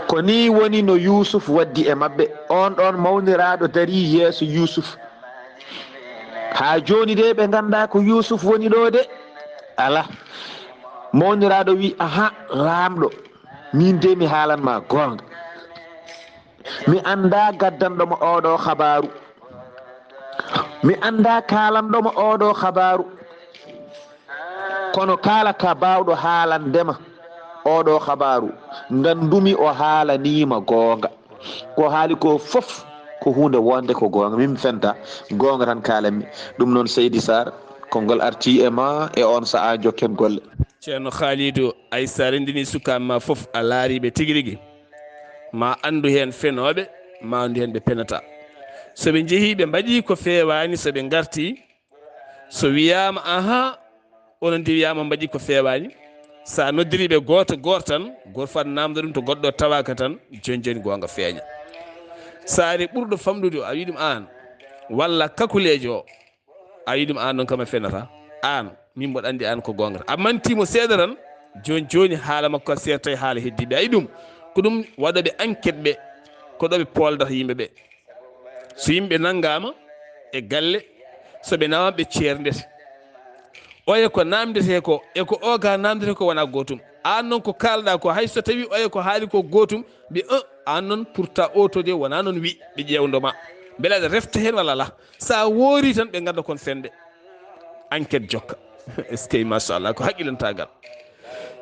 ko ni woni no yusuf waddi e mabɓe on ɗon mawniraɗo dari yeeso yusuf ha joni de ɓe ganda ko yusuf woni ɗo de ala mawniraɗo wi aha lamɗo min de mi haalanma gonga mi anda gaddanɗomo oɗo habaru mi anda kalanɗomo oɗo habaru kono kala ka bawɗo haalandema oɗo habaru gandumi o haalanima gonga ko haali ko foof ko hunde wonde ko gonga min fenta gonga tan kalanmi ɗum noon Seydi Saar konngol arti e ma e on saaha jokken golle. ceerno Khalidou ay sa rendini sukama ma foof a laariɓe tigui rigui ma andu hen fenoɓe ma andu hen ɓe penata soɓe jeehi ɓe mbaɗi ko fewani soɓe garti so wiyama aha onon de wiyama mbaɗi ko fewani sa noddiriɓe goto goto tan goto fat namdo ɗum to goɗɗo tawaka tan joni joni gonga feeña saari ɓurɗo famɗude o a wi ɗum an walla kakulejo o a wi ɗum an noon kam a fenata an min mboɗo andi an ko gongata a mantimo seeɗa tan joni joni haala makko seeɗa tawi haala heddiɓe ayi ɗum ko ɗum waɗoɓe enquête ɓe ko ɗo ɓe poldata yimɓeɓe so yimɓe naggama e galle soɓe nawama ɓe ceerdete oya ko namdete ko eko oga namdete ko wona gotum an noon ko kalɗa ko hay so tawi oya ko haali ko gotum mbi an noon pourtant oto de wona noon wi ɓe ƴewdoma beele aɗa refta hen walla ala sa woori tan ɓe ganda kon fende enquête jokka est ce que machallah ko haqqilantagal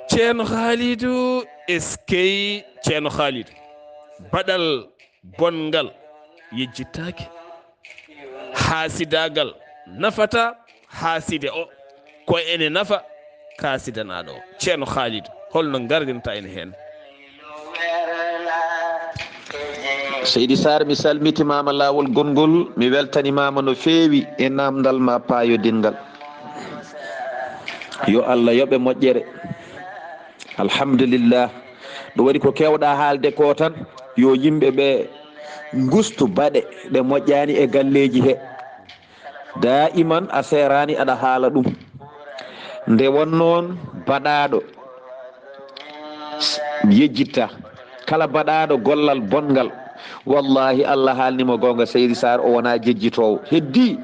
ceerno Khalidou est ce que ceerno Khalidou baɗal bongal yejjittake haasidagal nafata haaside o ko ene nafa kasidanaɗo o ceerno Khalidou holno gardinta en hen. Seydi Saar mi salmitimama lawol gongol mi weltanimama no feewi e namdal ma payodingal yo Allah yoɓe moƴƴere alhamdulillah ɗo waɗi ko kewɗa haalde ko tan yo yimɓe ɓe gustu baɗe ɗe moƴƴani e galleji he da iman a serani aɗa haala ɗum nde won noon baɗaɗo yejjitta kala baɗaɗo gollal bongal wallahi Allah haalnimo gonga Seydi Saar o wona jejjitowo heddi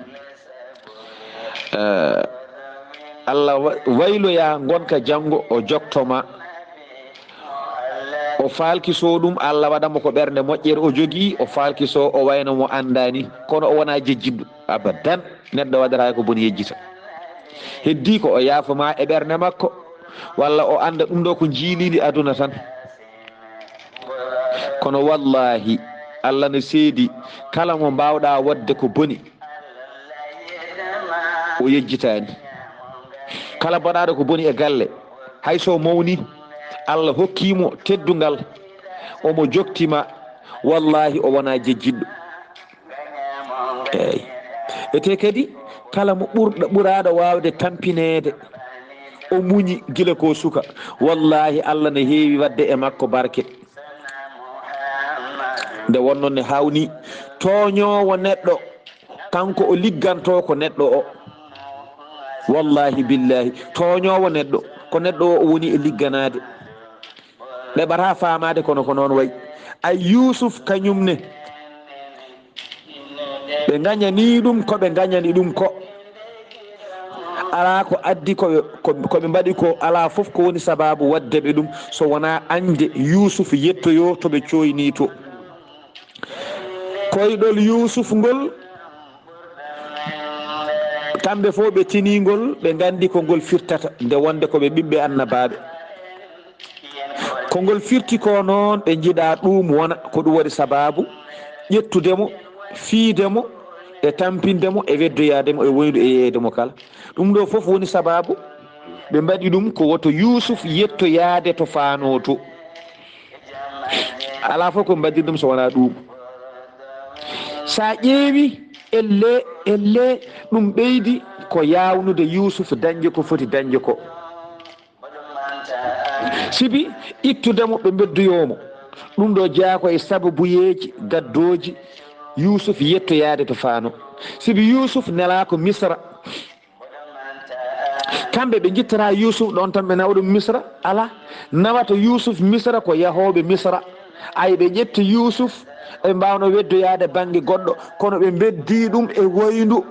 Allah wayloya gonka janggo o joktoma o falkiso ɗum Allah waɗamo ko ɓernde moƴƴere o jogui o falkiso o wayno mo andani kono o wona jejjidɗo abadan neɗɗo waɗata ko boni yejjita heddi ko o yaafoma e ɓernde makko walla o anda ɗum ɗo ko jiilidi aduna tan kono wallahi Allah no seedi kala mo mbawɗa wadde ko boni o yejjitani kala mbaɗaɗo ko boni e galle hayso mawni Allah hokkimo teddungal omo joktima wallahi o wona jejjiɗɗo eyyi ete kadi kala mo ɓuraɗo wawde tampinede o muñi gila ko suka wallahi Allah ne heewi wadde e makko barke nde wonnoon ne hawni toñowo neɗɗo kanko o ligganto ko neɗɗo o wallahi billahi toñowo neɗɗo ko neɗɗo o woni e ligganade ɗeɓata famade kono ko noon wayi ay Yusuf kañumne ɓe gañani ɗum koɓe gañani ɗum ko ala ko addi koɓe mbaɗi ko ala foof ko woni sababu wadde ɓe ɗum so wona ande Yusuf yettoyo toɓe coyni to koyɗol Yusuf ngol kamɓe fof ɓe tinigol ɓe gandi ko ngol firtata nde wonde koɓe ɓiɓɓe annabaɓe ko ngol firti ko noon ɓe jiiɗa ɗum wona ko ɗum waɗi sababu ƴettudemo fiidemo e tampindemo e weddoyademo e woydu e yeeyedemo kala ɗum ɗo foof woni sababu ɓe mbaɗi ɗum ko woto Yusuf yettoyade to faano to ala fof ko mbaɗiri ɗum so wona ɗum sa ƴeewi elle ɗum ɓeydi ko yawnude Yusuf dañde ko foti dañde ko sibi ittudemo ɓe bedduyomo ɗum ɗo jeako e sababuyeji gaddoji Yusuf yettoyade to faano sibi Yusuf nelako Misra kamɓe ɓe jittata Yusuf ɗon tan ɓe nawɗum Misra ala nawata Yusuf Misra ko yahoɓe Misra ay ɓe ƴetti Yusuf ɓe mbawno weddoyade banggue goɗɗo kono ɓe beddi ɗum e woyndu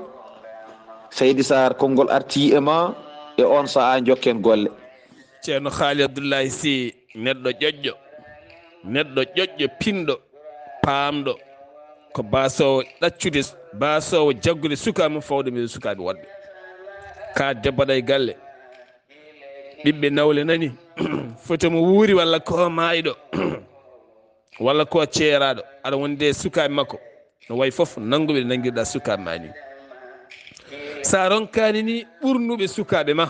Seydi Saar konngol arti e ma e on saaha jokken golle ceerno haali Abdullahi Sy neɗɗo ƴoƴƴo pinɗo paamɗo ko basowo ɗaccude basowo jaggude sukaɓe mum fawde mbiɗo sukaɓe woɗɓe ka debbo ɗa e galle ɓiɓɓe nawle nani fotomo wuuri walla ko mayiɗo walla ko ceeraɗo aɗa wonde sukaɓe makko no wayi foof nanguɓe ɗe nanguirɗa sukaɓe ma ni sa ronkani ni ɓurnuɓe sukaɓe ma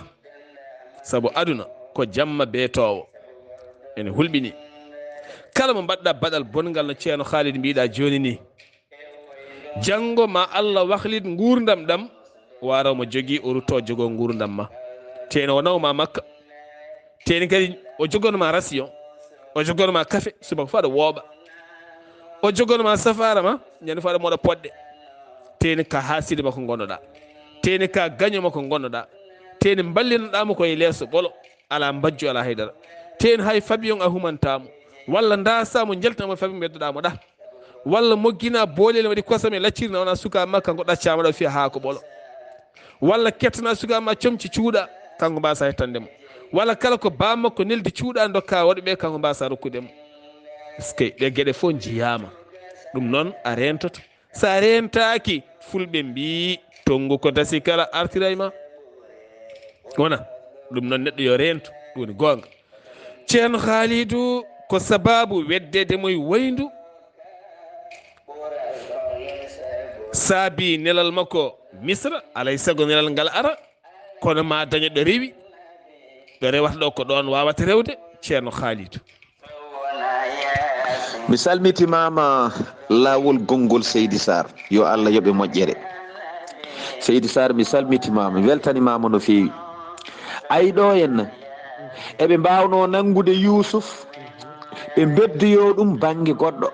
saabu aduna ko jamma beetowo ene hulɓini kala mo mbaɗɗa baɗal bongal no ceerno Khalid mbiɗa joni ni janggo ma Allah wahlit gurdam ɗam wara mo jogui o rutto jogo gurdam ma teno o nawma makka teni kadi o jogonma ration o jogonma café subaka fo aɗa wooɓa o jogonma safara ma ñande fo aɗa moɗa poɗɗe teni ka haside makko gonnoɗa teni ka gaño makko gonnoɗa teni ballinoɗamo koye leeso ɓolo ala mbajju ala haydara teni hay fabiyon a humantamo walla dasamo jaltinamo fabi beddoɗamo ɗa walla moggina boolel waɗi kosam e laccirna wona suka ma kanko ɗaccama ɗo fiya ha ko ɓolo walla kettana suka ma comci cuuɗa kanko mbasa hettandemo walla kala ko bammakko neldi cuuɗa dokka waɗɓe kanko mbasa rokkudemo parce ɓe gueɗe fof jiyama ɗum noon a rentoto sa rentaki fulɓe mbi tongu ko dasi kala artira e ma wona ɗum noon neɗɗo yo rento ɗum woni gonga ceerno Khalidou ko sababu weddede moye woyndu saabi nelal makko Misra alay saago nelal ngal ara kono ma daña ɗo rewi ɗo rewata ɗo ko ɗon wawata rewde ceerno Khalidou mi salmitimama lawol gongol Seydi Saar yo Allah yoɓe moƴƴere Seydi Saar mi salmitimama weltanimama no fewi ay ɗo henna eɓe mbawno nangude Yusuf ɓe beddoyo ɗum banggue goɗɗo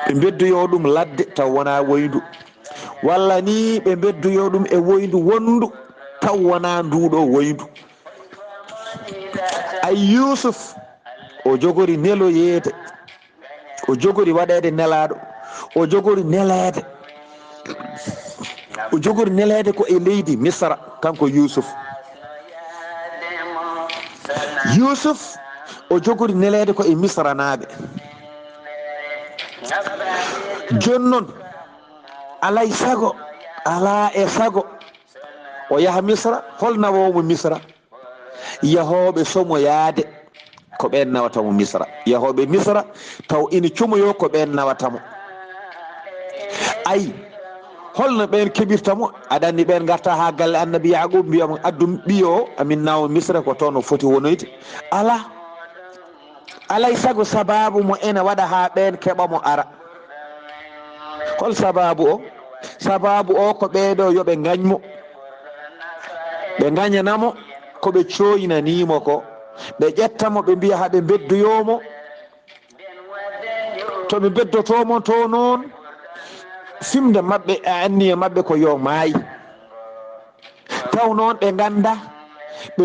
ɓe beddoyo ɗum ladde taw wona woyndu walla ni ɓe beddoyo ɗum e woyndu wondu taw wona nduɗo woyndu ay Yusuf o jogori neloyede o jogori waɗede nelaɗo o jogori nelede ko e leydi Misra kanko Yusuf o jogori nelede ko e Misra naaɓe jonnon alay sago ala e sago o yaha Misra hol nawomo Misra yahoɓe somoyade ko ɓen nawatamo Misra yahoɓe Misra taw ina cumoyo ko ɓen nawatamo ayi holno ɓen keɓirtamo aɗa andi ɓen garta ha galle annabi Yaqub mbiyamo addu ɓiyo amin nawa Misra ko toon o foti wonoyde ala alay sago sababu mo ene waɗa ha ɓen keɓamo ara hol sababu o ko ɓeɗo yoɓe gañmo ɓe gañanamo koɓe coyinanimo ko ɓe ƴettamo ɓe mbiya haɓe beddoyomo to ɓe beddotomo to noon fimde mabɓe anniye mabɓe ko yo maayi taw noon ɓe ganda ɓe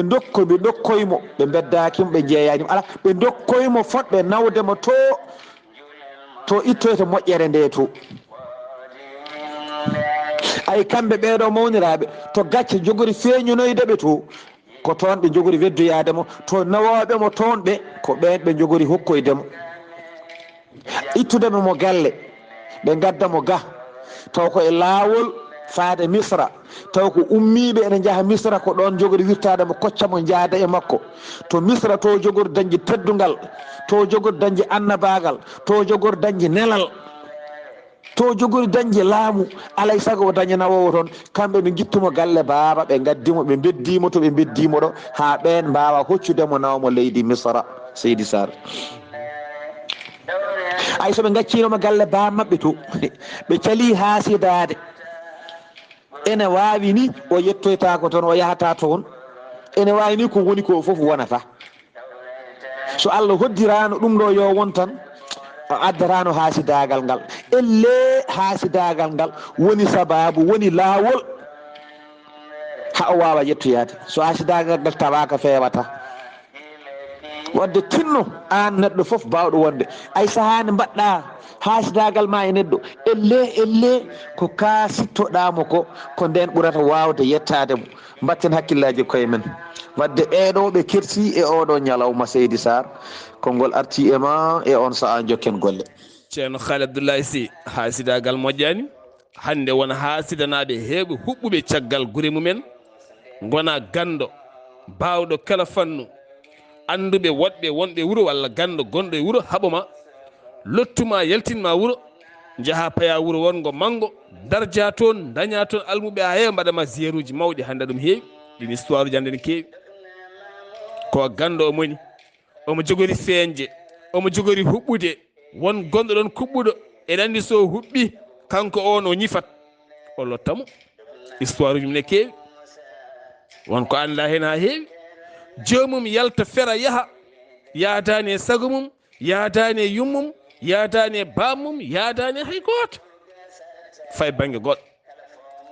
dokkoymo ɓe beddakimo ɓe jeeyanimo ala ɓe dokkoymo fotɓe nawdemo to ittoyto moƴƴere nde to ay kamɓe ɓeeɗo mawniraaɓe to gacce jogori feeñunoyde ɓe to ko toon ɓe jogori weddoyaademo to nawooɓe mo toon ɓe ko ɓeen ɓe jogori hokkoydemo ittudemo mo galle ɓe gadda mo ga taw ko e laawol faade misra taw ko ummiiɓe ene njaha misra ko ɗon jogori wirtaade mo kocca mo jaada e makko to misra to jogori dañde teddungal to jogori dañde annabaagal to jogori dañde nelal to jogori dañde laamu alay sago o daña nawowo toon kamɓe ɓe gittumo galle baaba ɓe gaddimo ɓe beddimo to ɓe beddimo ɗo haa ɓeen mbawa hoccudemo nawmo leydi misra seydi sar ay so ɓe gaccinoma galle baa maɓɓe to ɓe cali haasidade ene wawi ni o yettoytako toon o yahata toon ene wawi ni ko woni ko foof wonata so Allah hoddirano ɗum ɗo yo won tan o addarano haasidagal ngal elle haasidagal ngal woni sababu woni laawol ha o wawa yettoyade so haasidagal ngal tawaka fewata wadde tinno an neɗɗo foof bawɗo wonde ay sahani mbaɗɗa haasidagal ma e neɗɗo elle ko ka sittoɗamo ko nden ɓurata wawde yettademo mbatten hakkillaji koye men wadde ɓeɗo ɓe kersi e oɗo ñalawma seydi sar konngol arti e ma e on saaha jokken golle ceerno Khalid Abdullahi Sy haasidagal moƴƴani hande wona haasidanaɓe heeɓe huɓɓuɓe caggal guure mumen gona gando bawɗo kala fannu anduɓe woɗɓe wonɓe wuuro walla gando gonɗo e wuuro haɓoma lottuma yaltinma wuuro jaaha paya wuuro wongo manggo darja toon daña toon almuɓe ha heewa mbaɗama zéruji mawɗi hande ɗum heewi ɗin histoire uji hande ne keewi ko gando o moni omo jogori feeñje omo jogori huɓɓude won gonɗo ɗon kuɓɓuɗo eɗen andi so huɓɓi kanko on o ñifat o lottamo histoire uji mine keewi wonko anda hen ha heewi jomum yalta fera yaaha yaadani e sago mum yaadani e yummum yaadani e bammum yaadani e hay goto fay banggue goɗɗo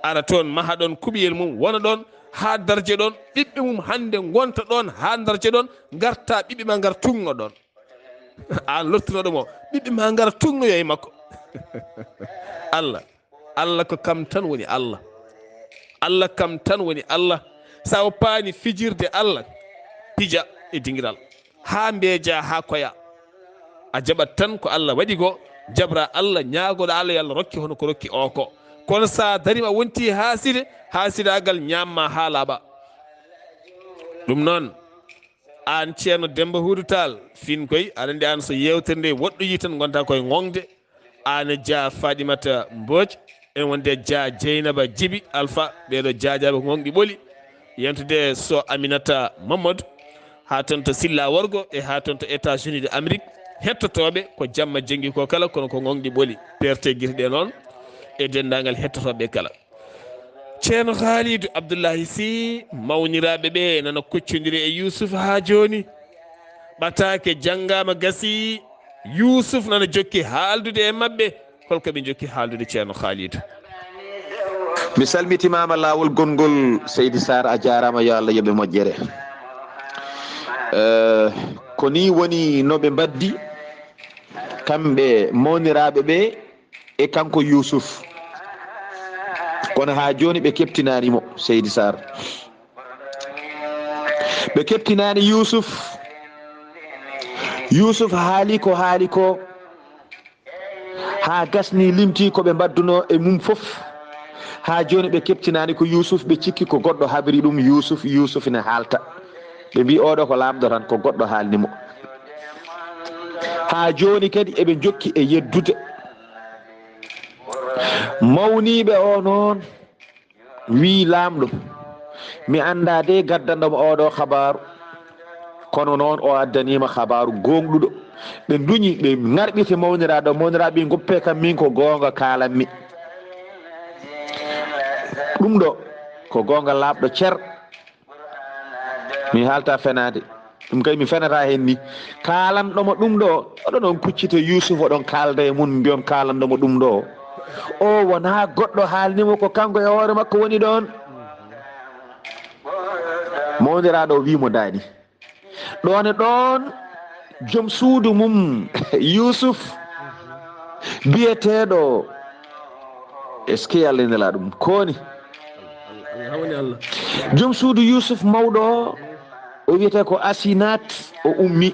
ara toon maha ɗon kuɓiyel mum wona ɗon ha darje ɗon ɓiɓɓe mum hande gonta ɗon ha darje ɗon garta ɓiɓɓe ma gar tugno ɗon an lottunoɗomo ɓiɓɓe ma gara tugnoyo e makko Allah ko kam tan woni Allah kam tan woni Allah sa o paani fijirde Allah pija e dingiral ha mbeeja ha koya a jaɓat tan ko Allah waɗi ko jabra Allah ñaagoɗo Allah yo Allah rokki hono ko rokki o ko kono sa darima wonti haasidagal ñamma ha laaɓa ɗum noon an ceerno Demba Huudu Tall fin koy aɗa andi an so yewtere nde woɗɗoyi tan gonta koye gonɗe an Dia Fadimata Mbodj en wonde Dia Dieynaba Djiby Alpha ɓeɗo jajaɓe ko gonɗi ɓooli yentude so Aminata Mamadou ha toon to Silla Worgo e ha toon to États-Unis de Amérique hettotoɓe ko jamma janggi ko kala kono ko gonɗi ɓooli perte guirɗe noon e dendagal hettotoɓe kala ceerno Khalidou Abdullahi Sy mawniraɓe ɓe nana koccodiri e Yousuf ha joni ɓatake janggama gasi Yousuf nana jokki haaldude e mabɓe holko ɓe jokki haaldude ceerno Khalidou mi salmitimama lawol gongol seydi Sar a jarama yo Allah yoɓe moƴƴere ko ni woni noɓe mbaddi kamɓe mawniraɓe ɓe e kanko Yousuf kono ha joni ɓe keptinanimo seydi Sar ɓe keptinani Yousuf haali ko ha gasni limti koɓe mbadduno e mum foof ha joni ɓe keptinani ko Yousuf ɓe cikki ko goɗɗo habri ɗum Yousuf ne haalta ɓe mbi oɗo ko lamɗo tan ko goɗɗo haalnimo ha joni kadi eɓe jokki e yeddude mawniɓe o noon wi lamɗo mi anda de gaddanɗomo oɗo habaru kono noon o addanima habaru gonɗuɗo ɓe duñi ɓe garɓiti mawniraɓe goppe kam min ko gonga kalanmi ɗum ɗo ko gonga labɗo cer mi haalta fenade ɗum kadi mi fenata hen ni kalanɗomo ɗum ɗo oɗon on kuccita Yousuf oɗon kalda e mum mbiyon kalanɗomo ɗum ɗo o wona goɗɗo haalnimo ko kanko e hoore makko woni ɗon mawniraɗo o wimo dani ɗone ɗon joom suudu mum Yousuf biyeteɗo est ce que Allah nela ɗum koni joom suudu Yusuf mawɗo o wiyete ko Asinat o ummi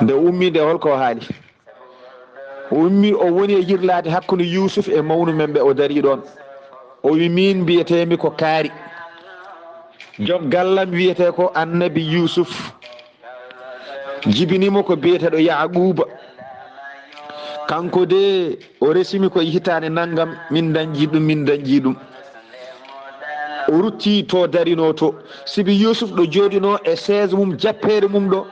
nde ummi nde holko haali o ummi o woni e yirlade hakkude Yusuf e mawnu men ɓe o dari ɗon o wi min mbiyetemi ko kaari joom gallam wiyete ko annabi Yusuf jibinimo ko biyeteɗo Yaquba kanko de o resimi ko hitande naggam min dañji ɗum o rutti to darino to sibi Yusuf ɗo joɗino e chaise mum jappere mum ɗo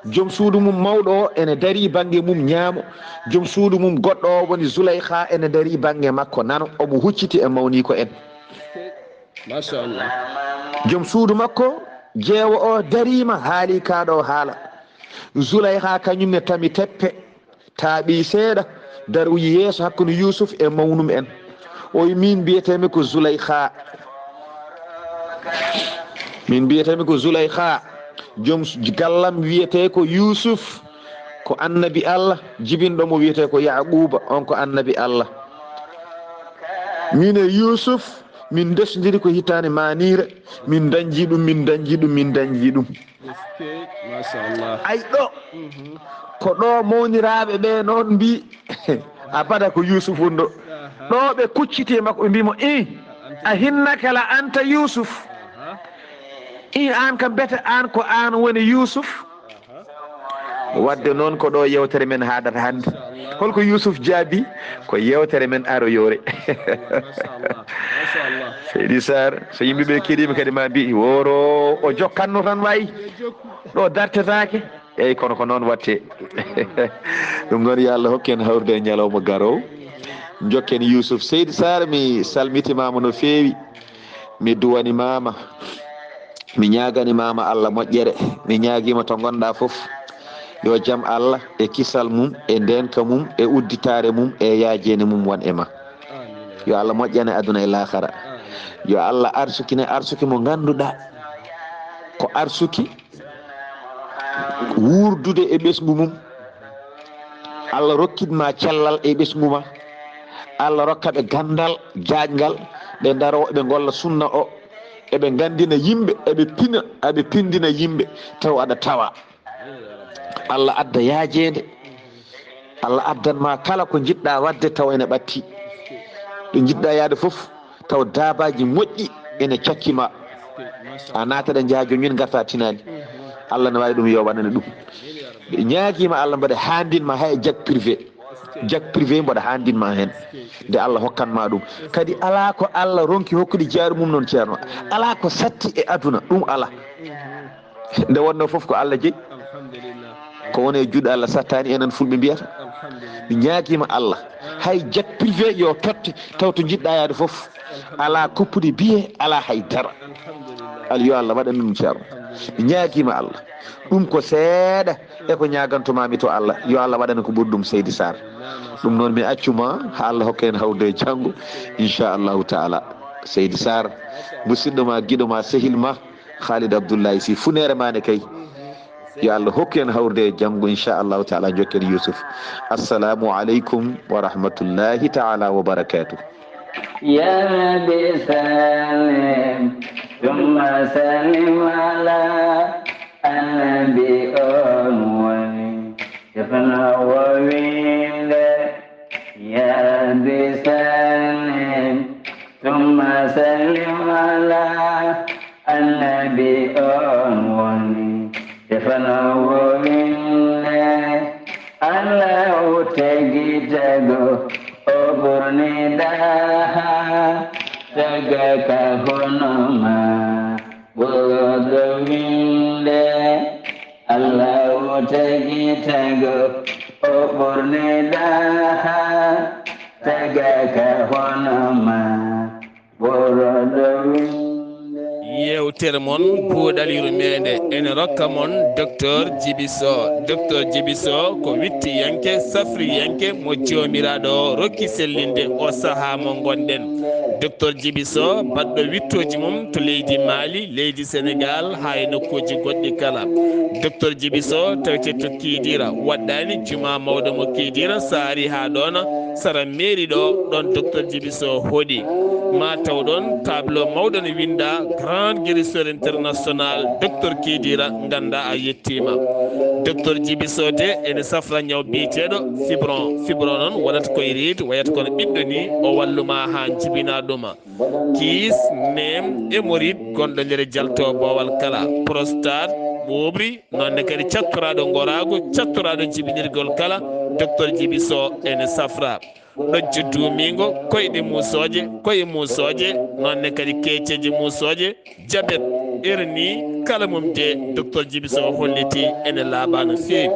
joom suudu mum mawɗo o ene dari banggue mum ñaamo joom suudu mum goɗɗo o woni Zulaykha ene dari banggue makko nano omo hucciti e mawni ko en machallah joom suudu makko jeewo o darima haali kaɗo haala Zulaykha kañumne tami teppe taaɓi seeɗa daroyi yeeso hakkude Yusuf e mawnum en o wi min mbiyetemi ko Zulaykha joom gallam wiyete ko Yusuf ko annabi Allah jibinɗomo wiyete ko Yaquba on ko annabi Allah min e Yusuf min desdiri ko hitande manire min dañji ɗum ay ɗo ko ɗo mawniraɓe ɓe noon mbi a bada ko Yusuf wonɗo ɗo ɓe kucciti makko ɓe mbimo a hinnaka la anta Yusuf an kam bete an ko an woni Yusuf wadde noon ko ɗo yewtere men haadata hannde holko Yusuf jaabi ko yewtere men aroyore Seydi Saar so yimɓeɓe keeɗima kadi ma mbi woro o jokkanno tan wayi ɗo dartetake eyyi kono ko noon watte ɗum noon yo Allah hokken hawrude e ñalawma garowo jokken Yusuf. Seydi Saar mi salmitimama no feewi mi duwanimama mi ñaganimama Allah moƴƴere mi ñaguima to gonɗa foof yo jaam Allah e kisal mum e ndenka mum e udditare mum e yaajene mum won e ma yo Allah moƴƴane aduna e lahara yo Allah arsukine arsuki mo ganduɗa ko arsuki wurdude e ɓesgu mum Allah rokkitma cellal e ɓesgu ma Allah rokkaɓe gandal jaajgal ɓe daro ɓe golla sunna o eɓe gandina yimɓe eɓe pindina yimɓe taw aɗa tawa Allah adda yaajede Allah addanma kala ko jiɗɗa wadde taw ene ɓatti ɗo jiɗɗa yaade foof taw dabaji moƴƴi ene cakkima a nataɗe jaajo min garta tinani Allah ne wawi ɗum yo waɗane ɗum ɓe ñaaguima Allah mbaɗa handinma hay jag privé mbaɗa handinma hen nde Allah hokkanma ɗum kadi ala ko Allah ronki hokkude jaaru mum noon ceerno ala ko satti e aduna ɗum ala nde wonno foof ko Allah jeeyi ko woni e juuɗe Allah sattani enen fulɓe mbiyata mi ñaaguima Allah hay jag privé yo totte taw to jiɗɗa yaade foof ala koppude biye ala haydara yo Allah waɗan ɗum ceerno mi ñaaguima Allah ɗum ko seeɗa e ko ñagantomami to Allah yo Allah waɗane ko ɓuri ɗum Seydi Saar ɗum noon mi accuma ha Allah hokka en hawde e janggo inchallahu taala Seydi Saar musidɗo ma guiɗo ma sehil ma Khalid Abdullahi Sy funere mane kay yo Allah hokku en hawde e janggo inchallahu taala jokken Yusuf. Assalamu aleykum wa rahmatullahi taala wa barakatuh. يا ربي سلم ثم سلم على النبي أموالي يفنى وويل يا ربي سلم ثم سلم على النبي أموالي يفنى وويل الله تجدو oburni daha jaga kahonoma bodowinde Allah tagi tago oburni daha jaga kahonoma bodowinde yewtere mon buuɗal yurmeende ene rokka mon docteur Djiby Sow ko wittiyanke safriyanke mo joomiraɗo rokki sellinde o saaha mo gonɗen docteur Djiby Sow baɗɗo wittoji mum to leydi Mali leydi Sénégal ha e nokkuji goɗɗi kala docteur Djiby Sow tawte to Kidira waɗɗani juma mawɗo mo Kidira saari ha ɗona sara mairie ɗo ɗon docteur Djibiso hoɗi ma taw ɗon tableau mawɗo ne winda grand guérisseur international docteur Kidira ganda a yettima docteur Djibiso de ene safra ñaw biyeteɗo fibron noon waɗata koye reedu wayata kono ɓiɗɗo ni o walluma ha jibina ɗuma kiis nem hémorroïde gonɗo nder jalto bowal kala prostate ɓoɓri nonne kadi cattoraɗo gorago cattoraɗo jibinirgol kala docteur Djibiso ene safra ɗojjo dumingo koyɗe musoje nonne kadi keceji musoje jabet erni kala mum de docteur Djibiso holliti ene laaɓa no feewi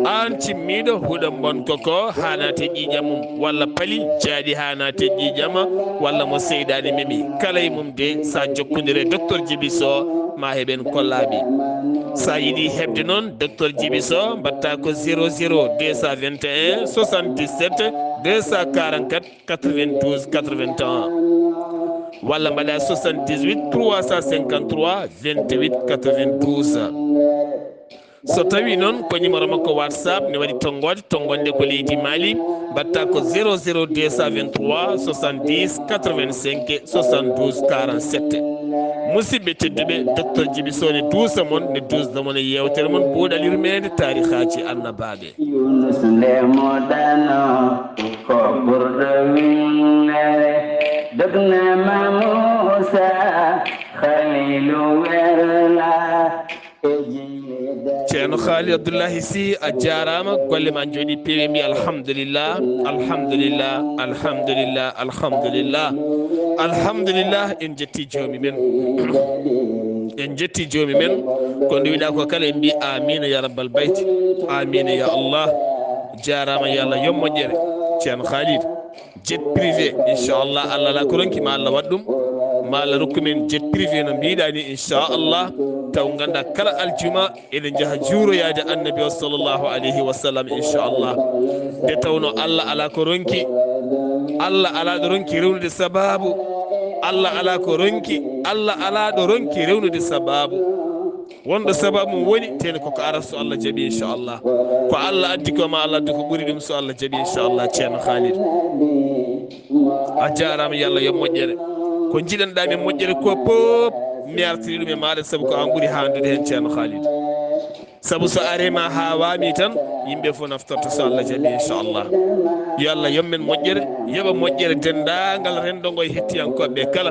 an timmiɗo huɗo bonko ko hanate ƴiƴam mum walla paali jaaɗi hanate ƴiƴama walla mo seydani memi kala e mum de sa jokkodire docteur Djibiso ma heɓen kollaɓi sa yiiɗi hebde noon docteur Djibiso mbatta ko 00 221 77 244 92 81 walla mbaɗa 78 353 28 92 so tawi noon ko numéro makko whatsapp ne waɗi tongonde ko leydi Mali mbatta ko 00 223 70 85 72 47 musidɓe tedduɓe docteur Djibiso ne duusa mon ne dusda mon e yewtere mon buuɗal yurmeende tarihaji annabaaɓe Yunus nde moɗano ko ɓurɗo winnere dognama Musa Khalilu werla ceerno Haali Abdullahi Sy a jarama golle ma jooɗi peewi mbi alhamdulillah alhamdulillah alhamdulillah alhamdulillah alhamdulillah en jetti joomi men en jetti joomi men ko ndewiɗa ko kala en mbi amina ya rabbal bayti amina ya Allah jarama ya Allah yom moƴƴere ceerno Khalid jet privé inchallah Allah ala ko ronki ma Allah waɗ ɗum ma Allah rokkumen jet privé no mbiɗa ni inchallah taw ganda kala aljuma eɗen jaaha juuroyade annabi o sallllahu alayhi wa sallam inchallah nde tawno Allah ala ko ronki Allah ala ɗo ronki rewnude sababu Allah ala ko ronki Allah ala ɗo ronki rewnude sababu wonɗo sababu mum woni tene koko ara so Allah jaaɓi inchallah ko Allah addi ko ma Allah addi ko ɓuuri ɗum so Allah jaaɓi inchallah ceerno Khalid a jarama yo Allah yo moƴƴere ko jiɗanɗamin moƴƴere ko pop mi artiri ɗum e maɗa saabu ko an ɓuuri handude hen ceerno Khalid saabu so arema ha wami tan yimɓe fof naftorto so Allah jaaɓi inchallah yo Allah yommen moƴƴere yoɓa moƴƴere dendagal rendogo e hettiyankoɓe kala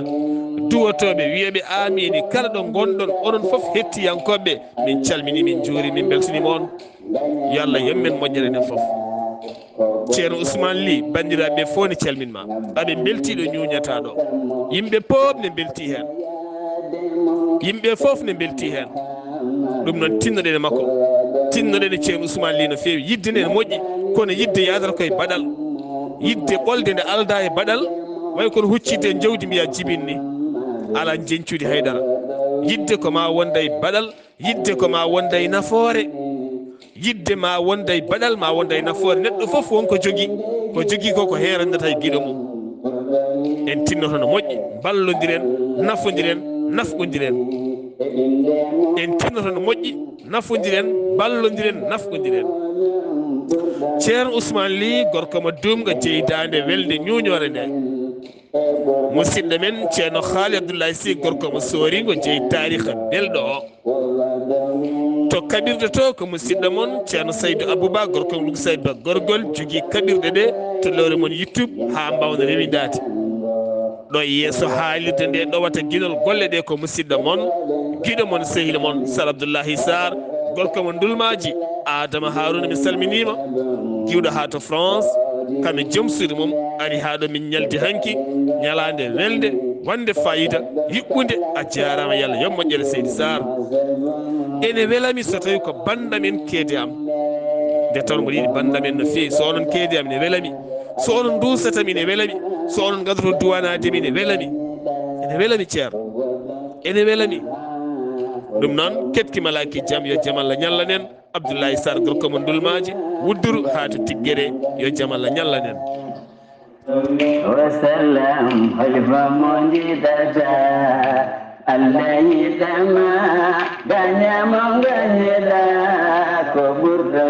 duwotoɓe wiyeɓe amini kala ɗo gonɗon onon foof hettiyankoɓe min calmini min juuri min beltanima on yo Allah yommen moƴƴere nden foof ceerno Ousmane Ly bandiraɓe fof ne calminma aɓe beltiɗo ñuñataɗo yimɓe pop ne belti hen yimɓe fof ne belti hen ɗum noon tinnoɗen e makko tinnoɗen e ceerno Ousmane Ly no fewi yidde nde ne moƴƴi kono yidde yadata koye baɗal yidde ɓolde nde alda e baɗal way kono huccide e jawdi mbiya jibinni ala jencude haydara yidde ko ma wonda e baɗal yidde ko ma wonda e nafoore yidde ma wonda e baɗal ma wonda e nafoore neɗɗo fof wonko jogui ko ko herandata e guiɗo mum en tinnoto no moƴƴi ballodiren nafodiren nafgodiren en tinnoto no moƴƴi nafodiren ballodiren nafgodiren ceerno Ousmane Ly gorko mo dumga jeydande welde ñuñore nde musidɗo men ceerno Haali Abdullahi Sy gorko mo soorigo jeeyi tariha belɗo o to kaɓirɗe to ko musidɗo moon ceerno Saydou Abouba gorko mo ɗum Saydou Ba gorgol jogui kaɓirɗe ɗe to lewre moon YouTube ha mbawno rewidade ɗo yeeso haalirde nde ɗowata guinol golle ɗe ko musidɗo moon guiɗo moon sehil moon Sar Abdullahi Saar gorko mo ndulmaji Adama Harouna mi salminima giwɗo ha to France kamɓe joom suudu mum ari ha ɗo min ñaldi hanki ñalande welde wande fayida yuɓɓude a jarama yo Allah yo moƴƴere Seydi Sar ene welami so tawi ko bandamen keede am nde taw mboɗo yiɗi bandamen no fewi so onon keede am ne welami so onon dusatami ne welami so onon gadoto duwanademi ne welami ene welami ceerno ene welami ɗum noon ketki malaki jaam yo jaam Allah ñallanen Abdullahi Saar gorko mo ndulmaji wudduru ha to tiggere yo jaam Allah ñallanen wasalam halifa mo jiɗata Allah yiɗama gañamo gañeɗa ko ɓurɗo